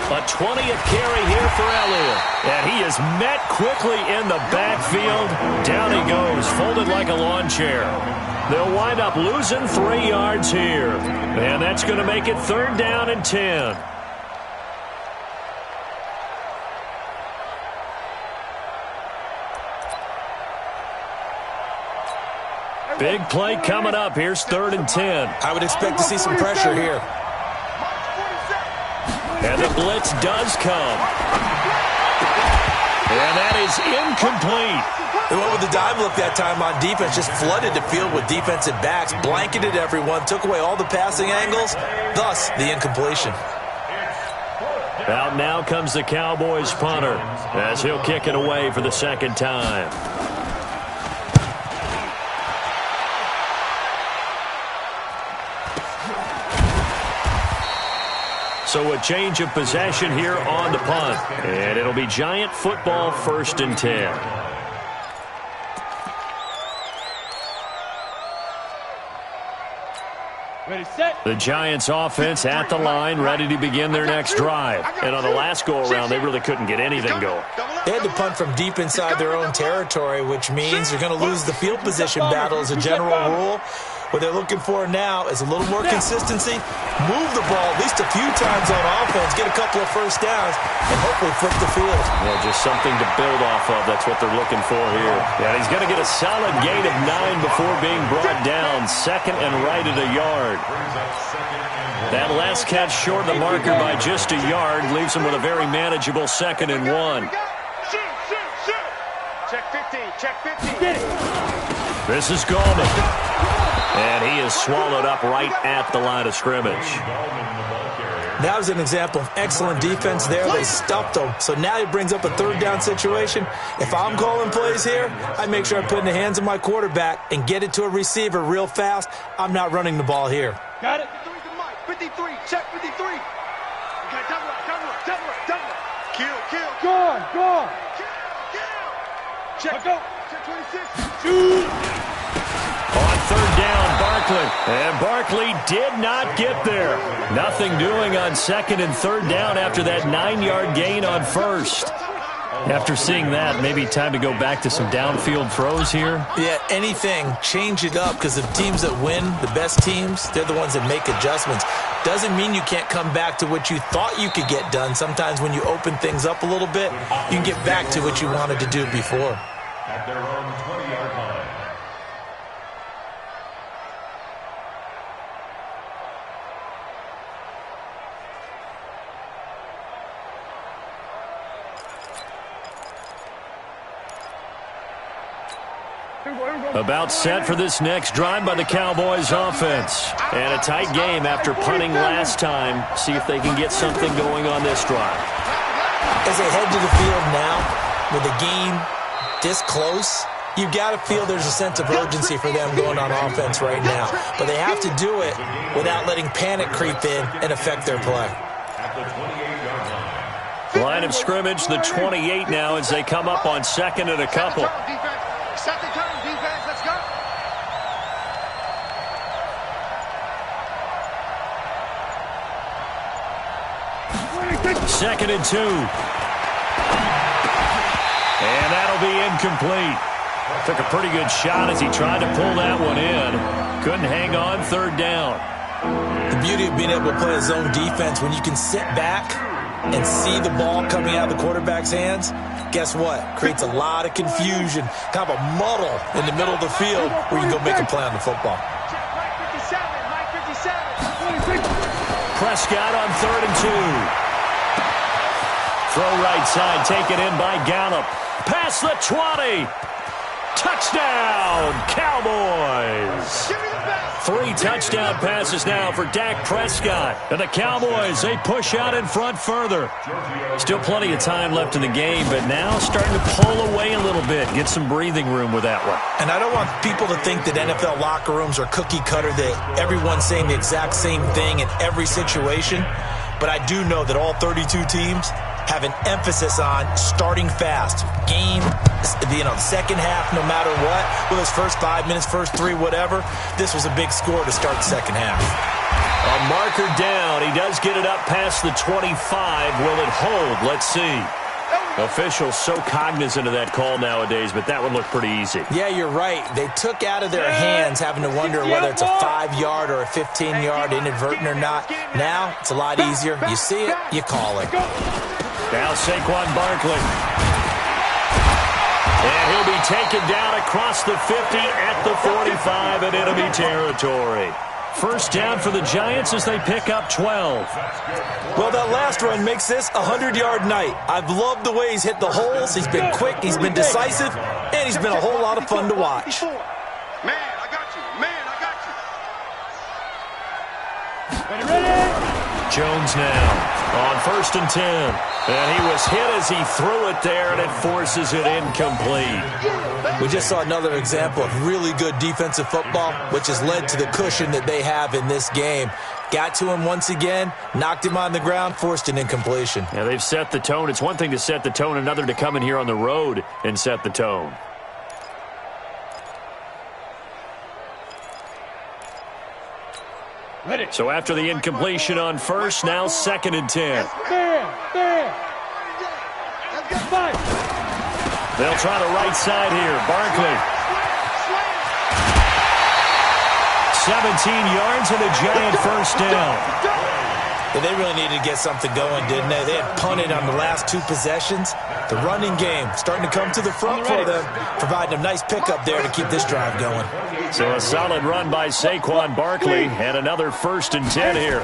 A 20th carry here for Elliott. And he is met quickly in the backfield. Down he goes, folded like a lawn chair. They'll wind up losing 3 yards here. And that's going to make it 3rd down and 10. Big play coming up. Here's 3rd and 10. I would expect to see some pressure here. And the blitz does come. And that is incomplete. They went with the dive look that time on defense, just flooded the field with defensive backs, blanketed everyone, took away all the passing angles, thus the incompletion. Out now comes the Cowboys punter as he'll kick it away for the 2nd time. So a change of possession here on the punt. And it'll be Giant football, 1st and 10. Ready, set. The Giants offense at the line, ready to begin their next drive. And on the last go-around, they really couldn't get anything going. They had to punt from deep inside their own territory, which means they're going to lose the field position battle as a general rule. What they're looking for now is a little more consistency, move the ball at least a few times on offense, get a couple of first downs, and hopefully flip the field. Well, just something to build off of. That's what they're looking for here. Yeah, he's going to get a solid gain of 9 before being brought down. 2nd and right at a yard. That last catch short the marker by just a yard leaves him with a very manageable 2nd and 1. Check 15, check 15. Get it. This is Gallman. And he is swallowed up right at the line of scrimmage. That was an example of excellent defense there. They stuffed him. So now he brings up a 3rd down situation. If I'm calling plays here, I make sure I put it in the hands of my quarterback and get it to a receiver real fast. I'm not running the ball here. Got it. 53, check 53. Okay, double up. Kill. Gone. Check, go. Check 26. Shoot. On 3rd down, Barkley. And Barkley did not get there. Nothing doing on 2nd and 3rd down after that 9-yard gain on 1st. After seeing that, maybe time to go back to some downfield throws here. Yeah, anything. Change it up because the teams that win, the best teams, they're the ones that make adjustments. Doesn't mean you can't come back to what you thought you could get done. Sometimes when you open things up a little bit, you can get back to what you wanted to do before. At their own 20-yard line. About set for this next drive by the Cowboys offense. And a tight game after punting last time. See if they can get something going on this drive. As they head to the field now, with the game this close, you've got to feel there's a sense of urgency for them going on offense right now. But they have to do it without letting panic creep in and affect their play. Line of scrimmage, the 28 now as they come up on 2nd and a couple. Second turn, defense, let's go. 2nd and 2. And that'll be incomplete. Took a pretty good shot as he tried to pull that one in. Couldn't hang on 3rd down. The beauty of being able to play a zone defense when you can sit back and see the ball coming out of the quarterback's hands, guess what? Creates a lot of confusion, kind of a muddle in the middle of the field where you can go make a play on the football. Mike 57. Prescott on 3rd and 2. Throw right side, taken in by Gallup. Past the 20. Touchdown, Cowboys! Give me the best. 3 touchdown passes now for Dak Prescott. And the Cowboys, they push out in front further. Still plenty of time left in the game, but now starting to pull away a little bit. Get some breathing room with that one. And I don't want people to think that NFL locker rooms are cookie cutter, that everyone's saying the exact same thing in every situation. But I do know that all 32 teams have an emphasis on starting fast. Game, the second half, no matter what, whether it's first 5 minutes, first 3, whatever, this was a big score to start the second half. A marker down. He does get it up past the 25. Will it hold? Let's see. Officials so cognizant of that call nowadays, but that one looked pretty easy. Yeah, you're right. They took out of their hands having to wonder whether it's a 5-yard or a 15-yard, inadvertent or not. Now, it's a lot easier. You see it, you call it. Now Saquon Barkley. And he'll be taken down across the 50 at the 45 in enemy territory. First down for the Giants as they pick up 12. Well, that last run makes this a 100-yard night. I've loved the way he's hit the holes. He's been quick, he's been decisive, and he's been a whole lot of fun to watch. Man, I got you. Man, I got you. Ready? Jones now on 1st and 10. And he was hit as he threw it there, and it forces it incomplete. We just saw another example of really good defensive football, which has led to the cushion that they have in this game. Got to him once again, knocked him on the ground, forced an incompletion. Yeah, they've set the tone. It's one thing to set the tone, another to come in here on the road and set the tone. Ready. So after the incompletion on first, now 2nd and 10. There. Fight. They'll try the right side here. Barkley. 17 yards and a giant first down. Yeah, they really needed to get something going, didn't they? They had punted on the last 2 possessions. The running game starting to come to the front for them, providing a nice pickup there to keep this drive going. So a solid run by Saquon Barkley and another 1st and 10 here.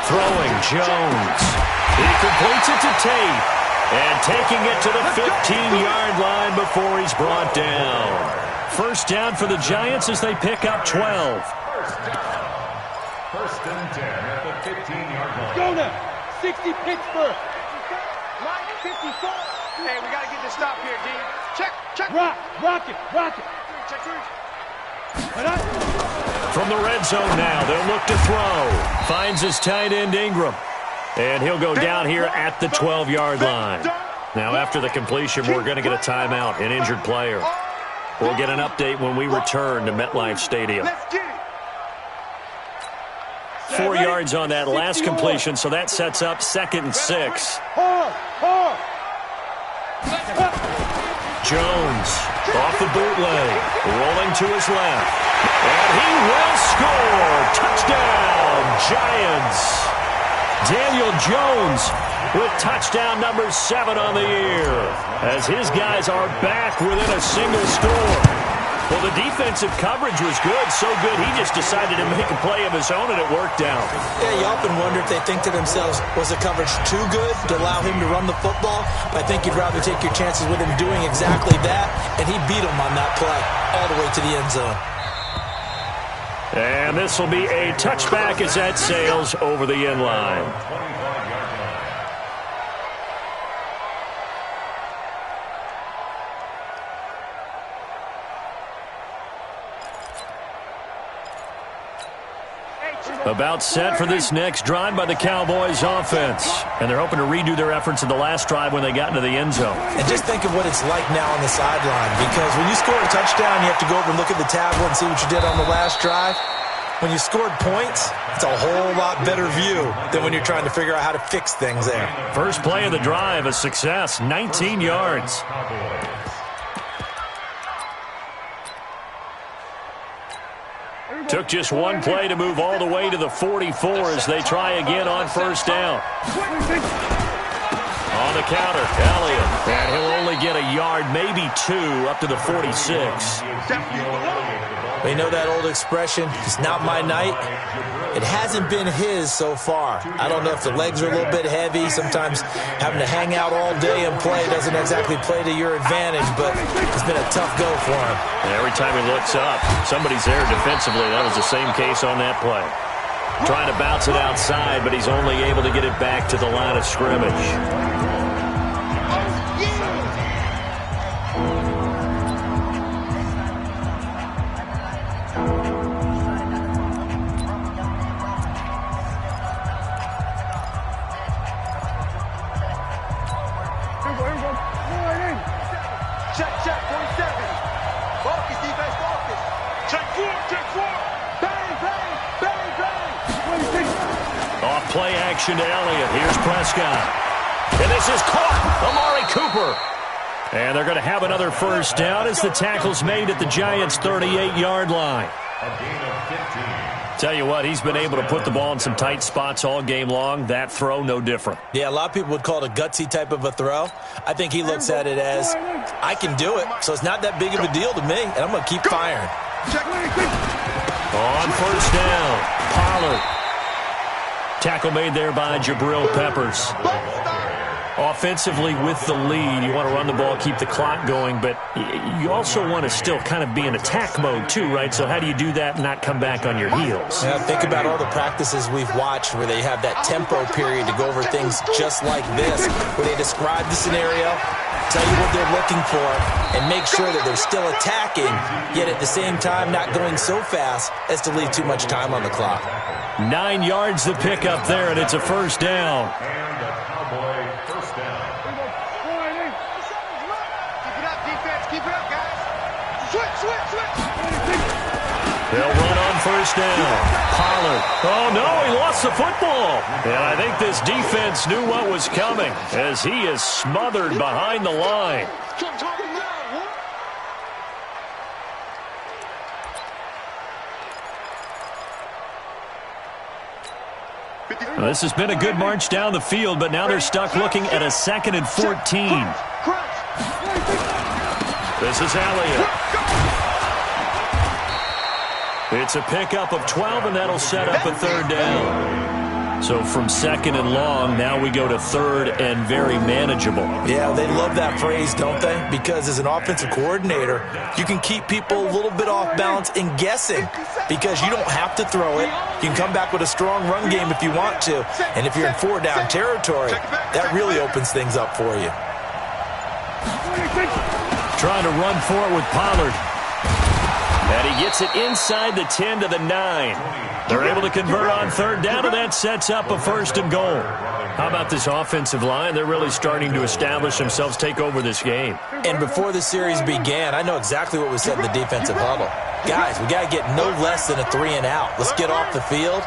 Throwing Jones. He completes it to Tate. And taking it to the 15-yard line before he's brought down. First down for the Giants as they pick up 12. First and 10 at the 15-yard line. Go now. 60 Pittsburgh. Mike, 54. Hey, we got to get this stop here, D. Check. Rock it. Check 3. From the red zone now, they'll look to throw. Finds his tight end Ingram. And he'll go down here at the 12-yard line. Now, after the completion, we're going to get a timeout, an injured player. We'll get an update when we return to MetLife Stadium. 4 yards on that last completion, so that sets up 2nd and 6. Hard. Jones off the bootleg, rolling to his left. And he will score. Touchdown, Giants. Daniel Jones with touchdown number 7 on the year as his guys are back within a single score. Well, the defensive coverage was good, so good he just decided to make a play of his own, and it worked out. Yeah, you often wonder if they think to themselves, was the coverage too good to allow him to run the football? I think you'd rather take your chances with him doing exactly that, and he beat him on that play all the way to the end zone. And this will be a touchback as that sails over the end line. About set for this next drive by the Cowboys offense. And they're hoping to redo their efforts in the last drive when they got into the end zone. And just think of what it's like now on the sideline, because when you score a touchdown, you have to go over and look at the tablet and see what you did on the last drive. When you scored points, it's a whole lot better view than when you're trying to figure out how to fix things there. First play of the drive, a success, 19 yards. Took just one play to move all the way to the 44 as they try again on first down. On the counter, Elliott. And he'll only get a yard, maybe 2, up to the 46. You know that old expression, it's not my night? It hasn't been his so far. I don't know if the legs are a little bit heavy. Sometimes having to hang out all day and play doesn't exactly play to your advantage, but it's been a tough go for him. And every time he looks up, somebody's there defensively. That was the same case on that play. Trying to bounce it outside, but he's only able to get it back to the line of scrimmage. Check, 47. Focus, defense, focus. Check four. Bang, bang, bang, bang. Off play action to Elliott. Here's Prescott. And this is caught. Amari Cooper. And they're going to have another first down as the tackle's made at the Giants' 38-yard line. A gain of 15. Tell you what, he's been able to put the ball in some tight spots all game long. That throw, no different. Yeah, a lot of people would call it a gutsy type of a throw. I think he looks at it as, I can do it, so it's not that big of a deal to me, and I'm going to keep firing. On first down, Pollard. Tackle made there by Jabril Peppers. Offensively with the lead, you want to run the ball, keep the clock going, but you also want to still kind of be in attack mode too, right? So how do you do that and not come back on your heels? Yeah, think about all the practices we've watched where they have that tempo period to go over things just like this, where they describe the scenario, tell you what they're looking for, and make sure that they're still attacking, yet at the same time not going so fast as to leave too much time on the clock. 9 yards to pick up there, and it's a first down. And a Cowboy first down. Keep it up, guys. Switch. They'll run on first down. Pollard. Oh, no, he lost the football. And I think this defense knew what was coming as he is smothered behind the line. Well, this has been a good march down the field, but now they're stuck looking at a 2nd and 14. This is Elliott. It's a pickup of 12, and that'll set up a third down. So from 2nd and long, now we go to 3rd and very manageable. Yeah, they love that phrase, don't they? Because as an offensive coordinator, you can keep people a little bit off balance and guessing because you don't have to throw it. You can come back with a strong run game if you want to. And if you're in 4-down territory, that really opens things up for you. Trying to run for it with Pollard. And he gets it inside the 10 to the 9. They're able to convert on 3rd down, and that sets up a 1st and goal. How about this offensive line? They're really starting to establish themselves, take over this game. And before the series began, I know exactly what was said in the defensive huddle. Guys, we got to get no less than a 3-and-out. Let's get off the field.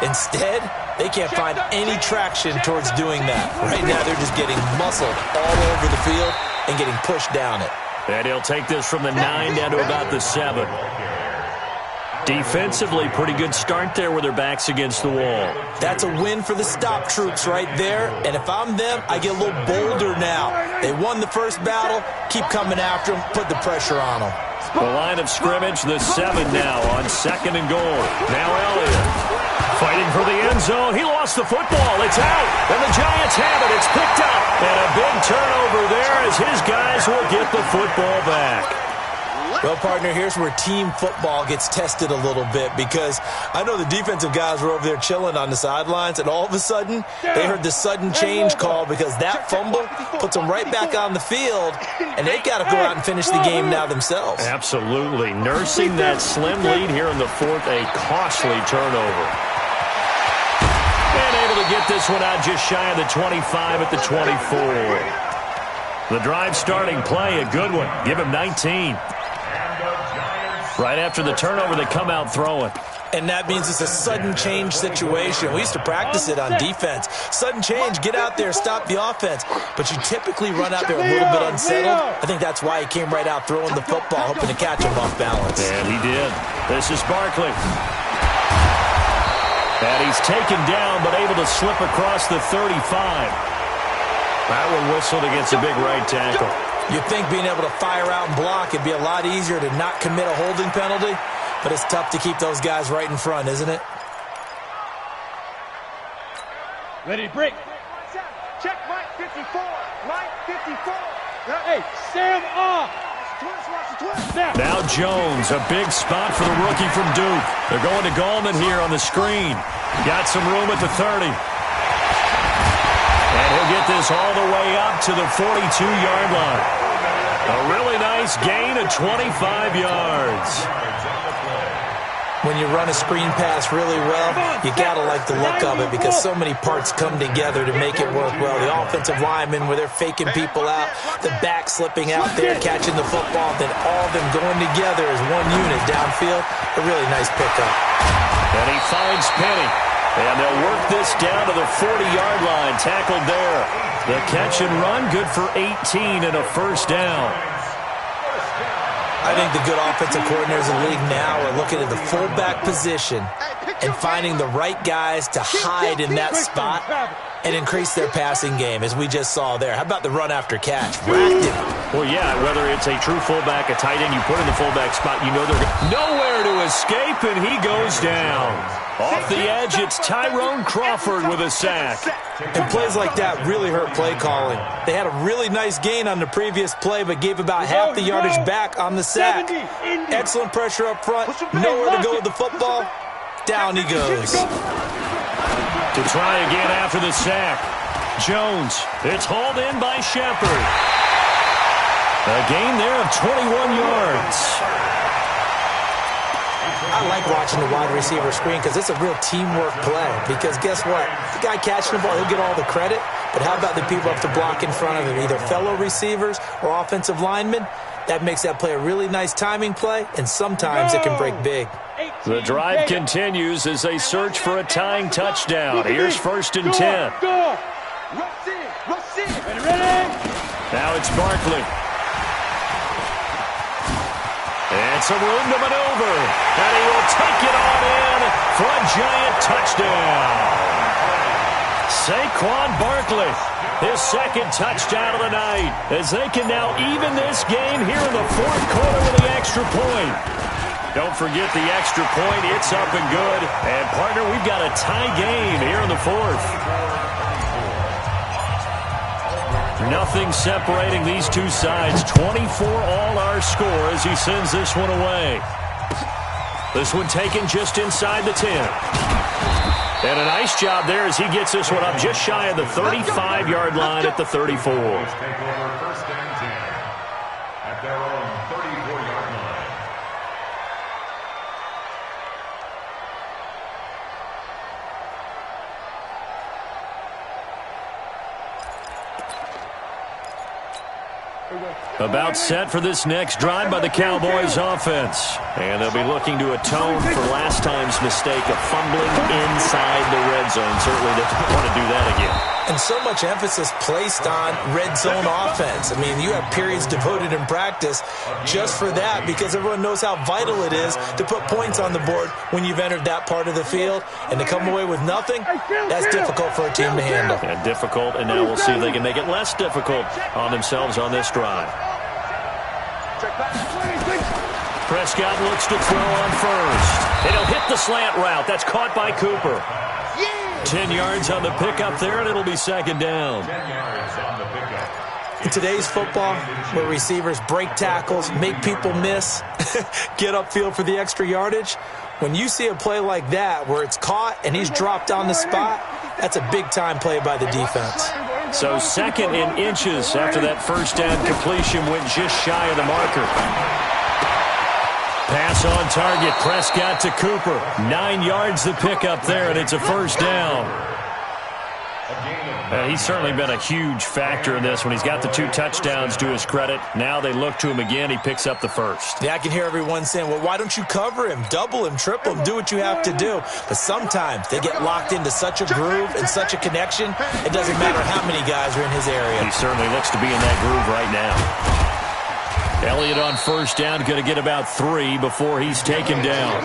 Instead, they can't find any traction towards doing that. Right now, they're just getting muscled all over the field and getting pushed down it. And he'll take this from the 9 down to about the 7. Defensively, pretty good start there with their backs against the wall. That's a win for the stop troops right there. And if I'm them, I get a little bolder now. They won the first battle. Keep coming after them. Put the pressure on them. The line of scrimmage, the 7 now on 2nd and goal. Now Elliott fighting for the end zone. He lost the football. It's out. And the Giants have it. It's picked up. And a big turnover there as his guys will get the football back. Well, partner, here's where team football gets tested a little bit because I know the defensive guys were over there chilling on the sidelines, and all of a sudden, they heard the sudden change call because that fumble puts them right back on the field, and they've got to go out and finish the game now themselves. Absolutely. Nursing that slim lead here in the 4th, a costly turnover. And able to get this one out just shy of the 25 at the 24. The drive starting play, a good one. Give him 19. Right after the turnover, they come out throwing. And that means it's a sudden change situation. We used to practice it on defense. Sudden change, get out there, stop the offense. But you typically run out there a little bit unsettled. I think that's why he came right out throwing the football, hoping to catch him off balance. And he did. This is Barkley. And he's taken down, but able to slip across the 35. That one whistled against a big right tackle. You'd think being able to fire out and block, it'd be a lot easier to not commit a holding penalty. But it's tough to keep those guys right in front, isn't it? Ready to break. Check Mike 54. Mike 54. Hey, Sam off. Now Jones, a big spot for the rookie from Duke. They're going to Gallman here on the screen. Got some room at the 30. And he'll get this all the way up to the 42-yard line. A really nice gain of 25 yards. When you run a screen pass really well, you got to like the look of it because so many parts come together to make it work well. The offensive linemen, where they're faking people out, the back slipping out there, catching the football, then all of them going together as one unit downfield. A really nice pickup. And he finds Penny. And they'll work this down to the 40-yard line, tackled there. The catch and run, good for 18 and a first down. I think the good offensive coordinators in the league now are looking at the fullback position and finding the right guys to hide in that spot and increase their passing game, as we just saw there. How about the run after catch? Racked him. Well, yeah, whether it's a true fullback, a tight end, you put in the fullback spot, you know they're nowhere to escape, and he goes down. Off the edge, it's Tyrone Crawford with a sack. And plays like that really hurt play calling. They had a really nice gain on the previous play, but gave about half the yardage back on the sack. Excellent pressure up front. Nowhere to go with the football. Down he goes. To try again after the sack. Jones. It's hauled in by Shepard. A gain there of 21 yards. I like watching the wide receiver screen because it's a real teamwork play. Because guess what? The guy catching the ball, he'll get all the credit. But how about the people up to block in front of him, either fellow receivers or offensive linemen? That makes that play a really nice timing play, and sometimes it can break big. The drive continues as they search for a tying touchdown. Here's 1st and 10. Now it's Barkley. And some room to maneuver. And he will take it on in for a giant touchdown. Saquon Barkley, his second touchdown of the night, as they can now even this game here in the fourth quarter with the extra point. Don't forget the extra point. It's up and good. And, partner, we've got a tie game here in the fourth. Nothing separating these two sides. 24 all our score as he sends this one away. This one taken just inside the 10. And a nice job there as he gets this one up just shy of the 35-yard line at the 34. Take over 1st and 10 at their own 34-yard line. About set for this next drive by the Cowboys offense. And they'll be looking to atone for last time's mistake of fumbling inside the red zone. Certainly they don't want to do that again. And so much emphasis placed on red zone offense. I mean, you have periods devoted in practice just for that because everyone knows how vital it is to put points on the board when you've entered that part of the field. And to come away with nothing, that's difficult for a team to handle. Yeah, difficult, and now we'll see if they can make it less difficult on themselves on this drive. Prescott looks to throw on first. And he'll hit the slant route. That's caught by Cooper. 10 yards on the pickup there, and it'll be 2nd down. 10 yards on the pickup. In today's football, where receivers break tackles, make people miss, get upfield for the extra yardage, when you see a play like that where it's caught and he's dropped on the spot, that's a big-time play by the defense. So 2nd in inches after that first down completion went just shy of the marker. Pass on target, Prescott to Cooper. 9 yards the pickup there, and it's a first down. He's certainly been a huge factor in this when he's got the 2 touchdowns to his credit. Now they look to him again. He picks up the first. Yeah, I can hear everyone saying, well, why don't you cover him, double him, triple him, do what you have to do. But sometimes they get locked into such a groove and such a connection, it doesn't matter how many guys are in his area. He certainly looks to be in that groove right now. Elliott on first down, going to get about 3 before he's taken down.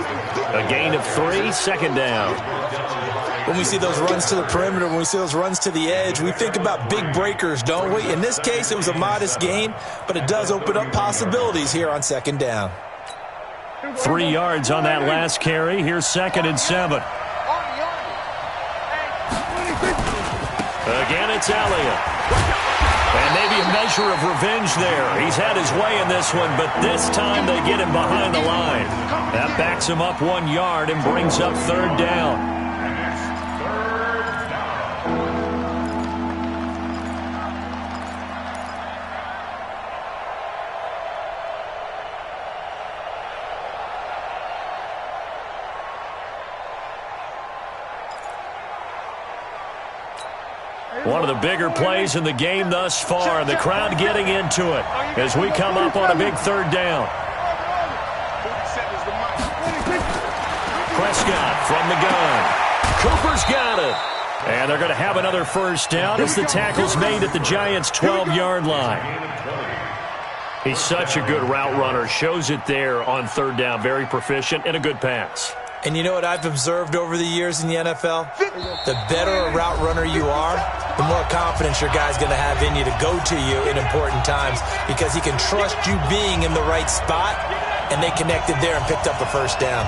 A gain of 3, 2nd down. When we see those runs to the perimeter, when we see those runs to the edge, we think about big breakers, don't we? In this case, it was a modest gain, but it does open up possibilities here on 2nd down. 3 yards on that last carry. Here's 2nd and 7. Again, it's Elliott. And maybe a measure of revenge there. He's had his way in this one, but this time they get him behind the line. That backs him up 1 yard and brings up 3rd down. One of the bigger plays in the game thus far. The crowd getting into it as we come up on a big 3rd down. Prescott from the gun. Cooper's got it. And they're going to have another 1st down as the tackle's made at the Giants' 12-yard line. He's such a good route runner. Shows it there on 3rd down. Very proficient and a good pass. And you know what I've observed over the years in the NFL? The better a route runner you are, the more confidence your guy's going to have in you to go to you in important times because he can trust you being in the right spot, and they connected there and picked up a 1st down.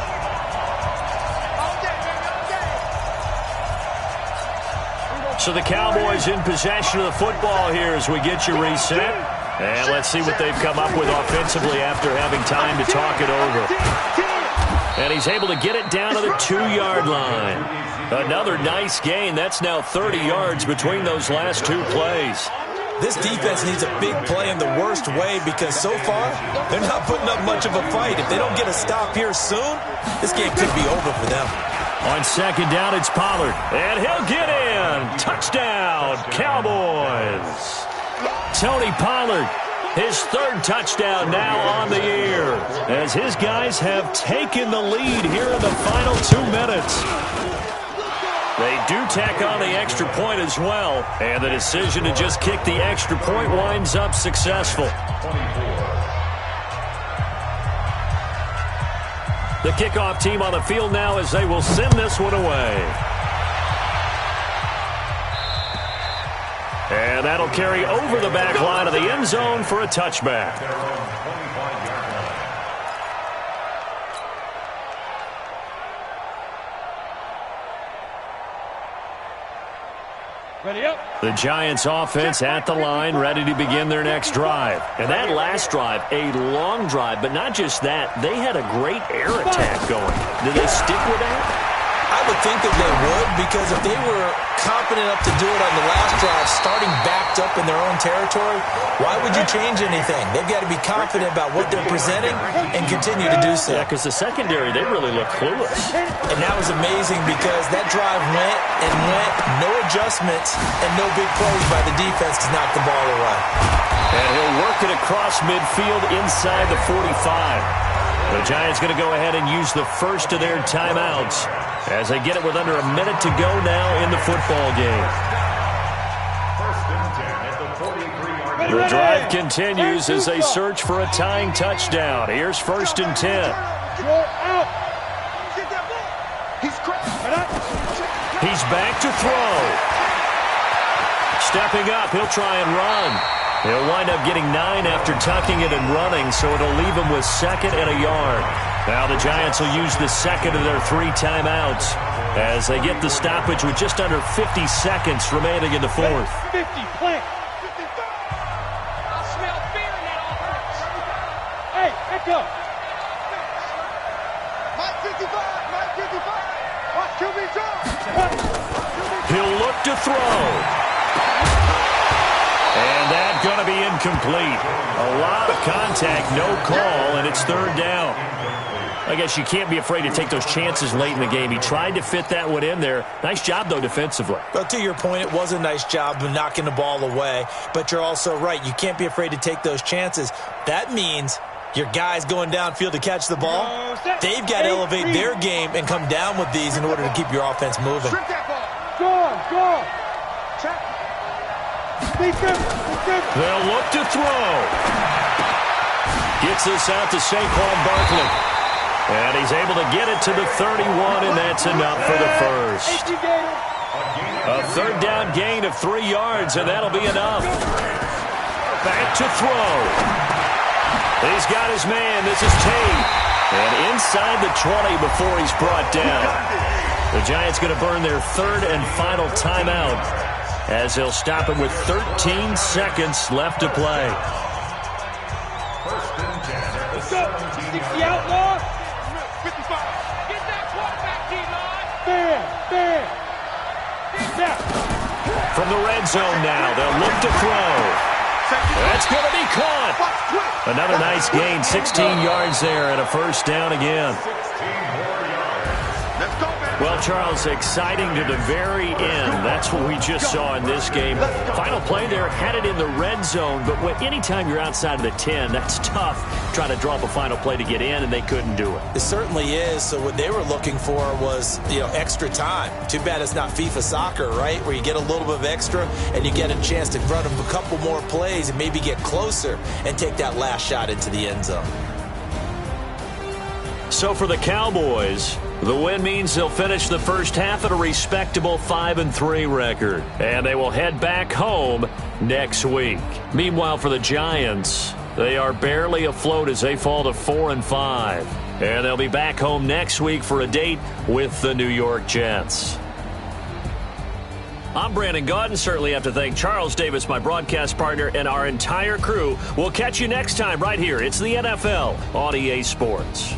So the Cowboys in possession of the football here as we get you reset. And let's see what they've come up with offensively after having time to talk it over. And he's able to get it down to the 2-yard line. Another nice gain. That's now 30 yards between those last 2 plays. This defense needs a big play in the worst way because so far, they're not putting up much of a fight. If they don't get a stop here soon, this game could be over for them. On 2nd down, it's Pollard. And he'll get in. Touchdown, Cowboys. Tony Pollard. His 3rd touchdown now on the year as his guys have taken the lead here in the final 2 minutes. They do tack on the extra point as well, and the decision to just kick the extra point winds up successful. The kickoff team on the field now as they will send this one away. And that'll carry over the back line of the end zone for a touchback. Ready up. The Giants offense at the line, ready to begin their next drive. And that last drive, a long drive, but not just that. They had a great air attack going. Did they stick with that? I would think that they would because if they were confident enough to do it on the last drive, starting backed up in their own territory, why would you change anything? They've got to be confident about what they're presenting and continue to do so. Yeah, because the secondary, they really look clueless. And that was amazing because that drive went and went, no adjustments, and no big plays by the defense to knock the ball away. And he'll work it across midfield inside the 45. The Giants going to go ahead and use the first of their timeouts as they get it with under a minute to go now in the football game. The drive continues as they search for a tying touchdown. Here's 1st and 10. He's back to throw. Stepping up, he'll try and run. He'll wind up getting 9 after tucking it and running, so it'll leave him with 2nd and a yard. Now the Giants will use the 2nd of their 3 timeouts as they get the stoppage with just under 50 seconds remaining in the 4th. 50, plant. I smell fear in that offense. Hey, back up. Mike 55, Mike 55. Watch QB draw. He'll look to throw. And that's going to be incomplete. A lot of contact, no call, and it's 3rd down. I guess you can't be afraid to take those chances late in the game. He tried to fit that one in there. Nice job, though, defensively. Well, to your point, it was a nice job of knocking the ball away. But you're also right. You can't be afraid to take those chances. That means your guys going downfield to catch the ball, they've got to elevate their game and come down with these in order to keep your offense moving. Strip that ball. Go. Check. They'll look to throw. Gets this out to Saquon Barkley. And he's able to get it to the 31, and that's enough for the first. A 3rd down gain of 3 yards, and that'll be enough. Back to throw. He's got his man. This is Tate. And inside the 20 before he's brought down. The Giants going to burn their third and final timeout as they'll stop it with 13 seconds left to play. First and 10. Let's go. 60 outlaw. 55. Get that quarterback, D-line. Bam. Snap. From the red zone now, they'll look to throw. That's going to be caught. Another nice gain, 16 yards there and a first down again. 16 more yards. Let's go, man. Well, Charles, exciting to the very end. That's what we just saw in this game. Final play there, had it in the red zone, but anytime you're outside of the 10, that's tough trying to draw up a final play to get in, and they couldn't do it. It certainly is. So what they were looking for was, extra time. Too bad it's not FIFA soccer, right, where you get a little bit of extra and you get a chance to run a couple more plays and maybe get closer and take that last shot into the end zone. So for the Cowboys, the win means they'll finish the first half at a respectable 5-3 record, and they will head back home next week. Meanwhile, for the Giants, they are barely afloat as they fall to 4-5, and they'll be back home next week for a date with the New York Jets. I'm Brandon Gaudin. Certainly have to thank Charles Davis, my broadcast partner, and our entire crew. We'll catch you next time right here. It's the NFL on EA Sports.